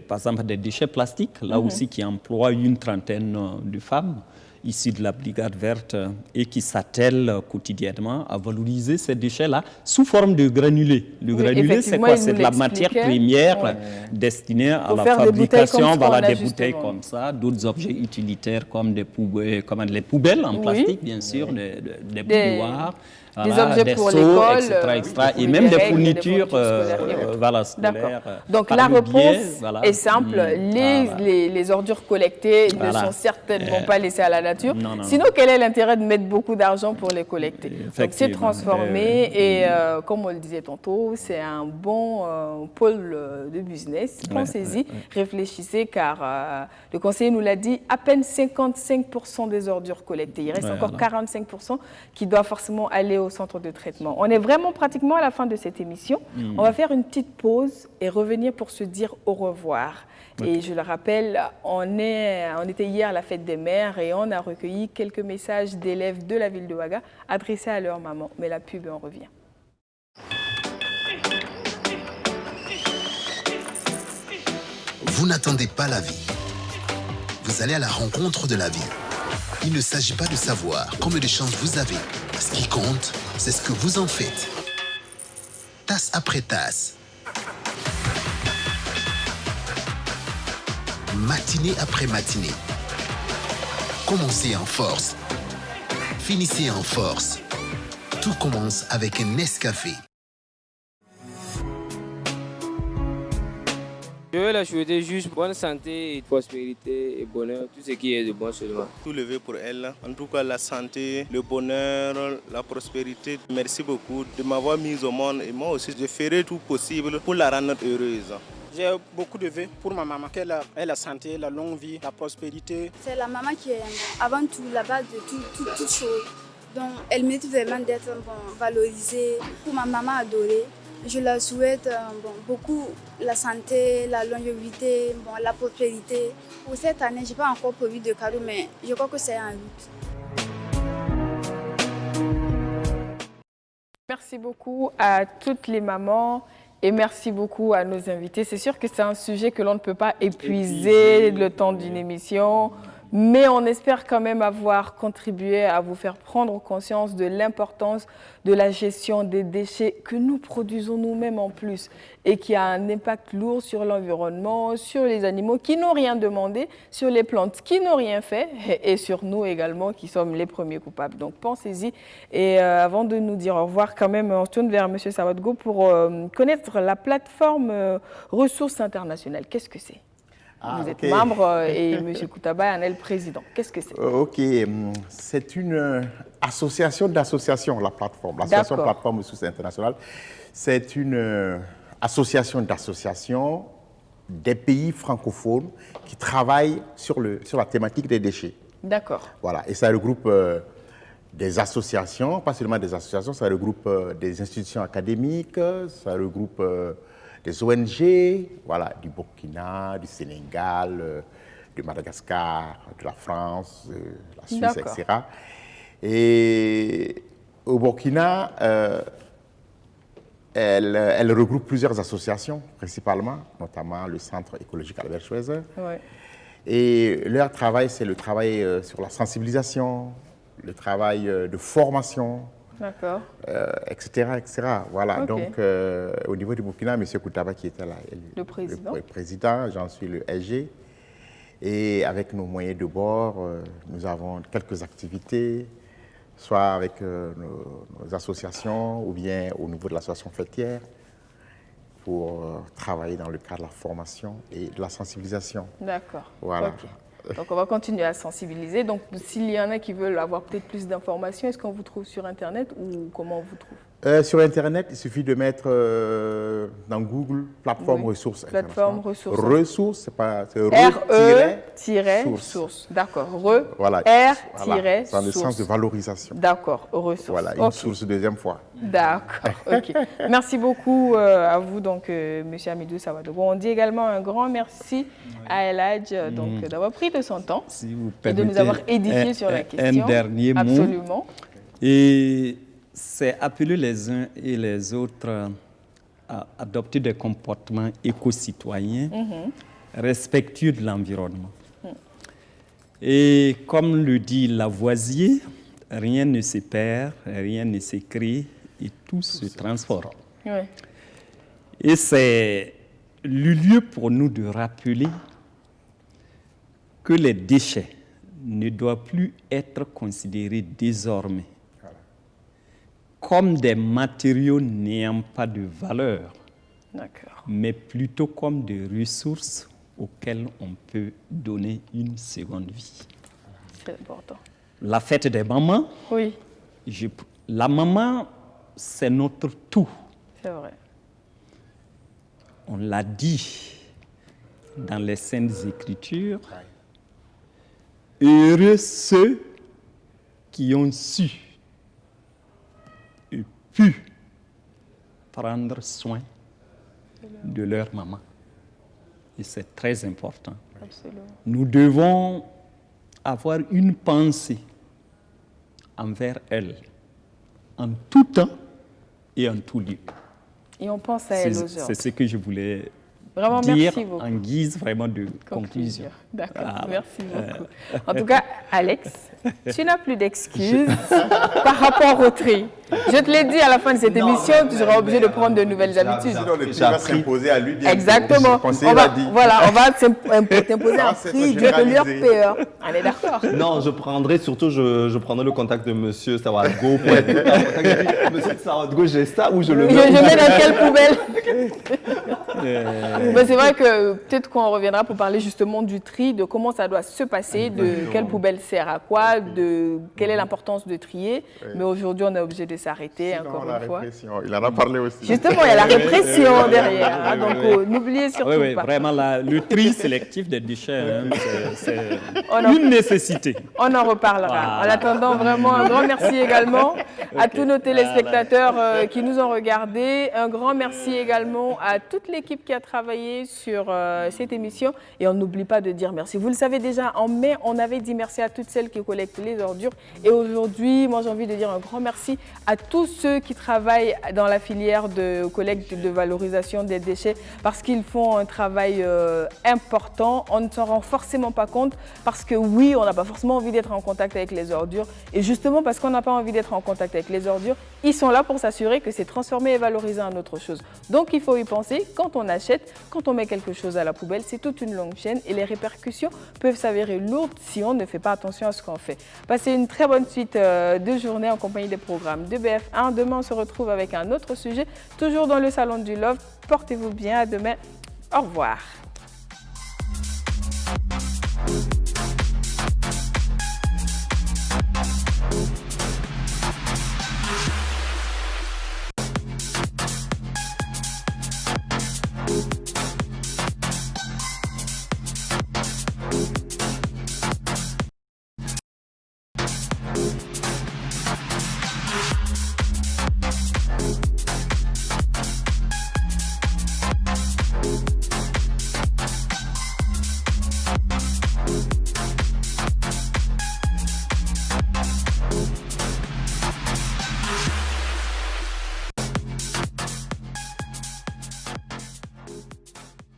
par exemple, des déchets plastiques, là aussi qui emploie une trentaine de femmes issus de la Brigade verte et qui s'attellent quotidiennement à valoriser ces déchets-là sous forme de granulés. Le granulé, c'est quoi? C'est de la matière première destinée à la fabrication des bouteilles comme ça, d'autres objets utilitaires comme des poubelles, comme les poubelles en plastique, bien sûr, des bouilloires. Voilà, des objets pour l'école, etc. Et même des fournitures scolaires. Donc la réponse est simple, les ordures collectées ne sont certainement pas laissées à la nature. Non. Sinon, quel est l'intérêt de mettre beaucoup d'argent pour les collecter? Donc c'est transformé et comme on le disait tantôt, c'est un bon pôle de business. Pensez-y, réfléchissez car le conseiller nous l'a dit, à peine 55% des ordures collectées. Il reste encore 45% qui doivent forcément aller au centre de traitement. On est vraiment pratiquement à la fin de cette émission. On va faire une petite pause et revenir pour se dire au revoir. Et je le rappelle, on était hier à la fête des mères et on a recueilli quelques messages d'élèves de la ville de Ouaga adressés à leur maman. Mais la pub, on revient. Vous n'attendez pas la vie. Vous allez à la rencontre de la vie. Il ne s'agit pas de savoir combien de chances vous avez. Ce qui compte, c'est ce que vous en faites. Tasse après tasse. Matinée après matinée. Commencez en force. Finissez en force. Tout commence avec un Nescafé. Je veux la souhaiter juste bonne santé, prospérité et bonheur, tout ce qui est de bon seulement. Tout levé pour elle, en tout cas la santé, le bonheur, la prospérité. Merci beaucoup de m'avoir mise au monde et moi aussi je ferai tout possible pour la rendre heureuse. J'ai beaucoup de vœux pour ma maman, qu'elle ait la santé, la longue vie, la prospérité. C'est la maman qui est avant tout la base de toute chose. Donc elle mérite vraiment d'être valorisée. Pour ma maman adorée, je la souhaite beaucoup la santé, la longévité, la prospérité. Pour cette année, je n'ai pas encore prévu de cadeau, mais je crois que c'est en route. Merci beaucoup à toutes les mamans et merci beaucoup à nos invités. C'est sûr que c'est un sujet que l'on ne peut pas épuiser le temps d'une émission. Mais on espère quand même avoir contribué à vous faire prendre conscience de l'importance de la gestion des déchets que nous produisons nous-mêmes en plus et qui a un impact lourd sur l'environnement, sur les animaux qui n'ont rien demandé, sur les plantes qui n'ont rien fait et sur nous également qui sommes les premiers coupables. Donc pensez-y. Et avant de nous dire au revoir, quand même, on se tourne vers M. Sawadgo pour connaître la plateforme Ressources internationales. Qu'est-ce que c'est ? Vous êtes membre et M. Koutaba en est le président. Qu'est-ce que c'est? Ok, c'est une association d'associations, la plateforme. L'association Plateforme Ressources Internationales, c'est une association d'associations des pays francophones qui travaillent sur la thématique des déchets. D'accord. Voilà, et ça regroupe des associations, pas seulement des associations, ça regroupe des institutions académiques, ça regroupe des ONG, voilà, du Burkina, du Sénégal, de Madagascar, de la France, de la Suisse, etc. Et au Burkina, elle regroupe plusieurs associations, principalement, notamment le Centre écologique Albert Schweitzer. Ouais. Et leur travail, c'est le travail sur la sensibilisation, le travail de formation, etc., etc. Voilà, Okay. donc au niveau du Burkina, M. Koutaba qui était là, le président, j'en suis le SG. Et avec nos moyens de bord, nous avons quelques activités, soit avec nos associations ou bien au niveau de l'association fêtière, pour travailler dans le cadre de la formation et de la sensibilisation. D'accord. Voilà. Okay. Donc, on va continuer à sensibiliser. Donc, s'il y en a qui veulent avoir peut-être plus d'informations, est-ce qu'on vous trouve sur Internet ou comment on vous trouve? Sur Internet, il suffit de mettre dans Google plateforme ressources. Plateforme ressources. Ressources, c'est pas RE-source. D'accord. Voilà. R-source. Dans le sens de valorisation. D'accord. Ressources. Voilà, une source deuxième fois. D'accord. Ok. Merci beaucoup à vous, donc, Monsieur Hamidou Sawadogo. On dit également un grand merci à El Hadj d'avoir pris de son temps et de nous avoir édifié sur la question. Un dernier mot. Absolument. Et c'est appeler les uns et les autres à adopter des comportements éco-citoyens, respectueux de l'environnement. Et comme le dit Lavoisier, rien ne se perd, rien ne se crée et tout se transforme. Ouais. Et c'est le lieu pour nous de rappeler que les déchets ne doivent plus être considérés désormais comme des matériaux n'ayant pas de valeur, mais plutôt comme des ressources auxquelles on peut donner une seconde vie. C'est important. La fête des mamans, oui. La maman, c'est notre tout. C'est vrai. On l'a dit dans les Saintes Écritures, heureux ceux qui ont su et pu prendre soin de leur maman. Et c'est très important. Absolument. Nous devons avoir une pensée envers elle, en tout temps et en tout lieu. Et on pense à elle aujourd'hui. C'est ce que je voulais vraiment, dire merci beaucoup. En guise vraiment de conclusion. D'accord, merci beaucoup. En tout cas, Alex, tu n'as plus d'excuses par rapport au tri. Je te l'ai dit à la fin de cette émission, tu seras obligé de prendre de nouvelles habitudes. Sinon, le tri va s'imposer à lui. Exactement. On va t'imposer un prix de leur peur. On est d'accord. Non, je prendrai le contact de Monsieur Sawadogo pour être en contact avec lui. Monsieur Sawadogo, j'ai ça ou je le mets Je mets dans quelle poubelle? Mais c'est vrai que peut-être qu'on reviendra pour parler justement du tri, de comment ça doit se passer, de quelle poubelle sert à quoi, de quelle est l'importance de trier. Mais aujourd'hui, on est obligé de s'arrêter encore une fois. Il en a parlé aussi. Justement, il y a la répression derrière. Donc, n'oubliez surtout pas. Vraiment, le tri sélectif des déchets, c'est une nécessité. On en reparlera. En attendant, vraiment, un grand merci également à tous nos téléspectateurs qui nous ont regardés. Un grand merci également à toute l'équipe qui a travaillé sur cette émission. Et on n'oublie pas de dire merci. Vous le savez déjà, en mai, on avait dit merci à toutes celles qui collectent les ordures. Et aujourd'hui, moi, j'ai envie de dire un grand merci à tous ceux qui travaillent dans la filière de collecte de valorisation des déchets parce qu'ils font un travail important. On ne s'en rend forcément pas compte parce que oui, on n'a pas forcément envie d'être en contact avec les ordures. Et justement, parce qu'on n'a pas envie d'être en contact avec les ordures, ils sont là pour s'assurer que c'est transformé et valorisé en autre chose. Donc, il faut y penser quand on achète, quand on met quelque chose à la poubelle. C'est toute une longue chaîne et les répercussions peuvent s'avérer lourdes si on ne fait pas attention à ce qu'on fait. Passez une très bonne suite de journée en compagnie des programmes de BF1. Demain, on se retrouve avec un autre sujet, toujours dans le Salon du Love. Portez-vous bien. À demain. Au revoir.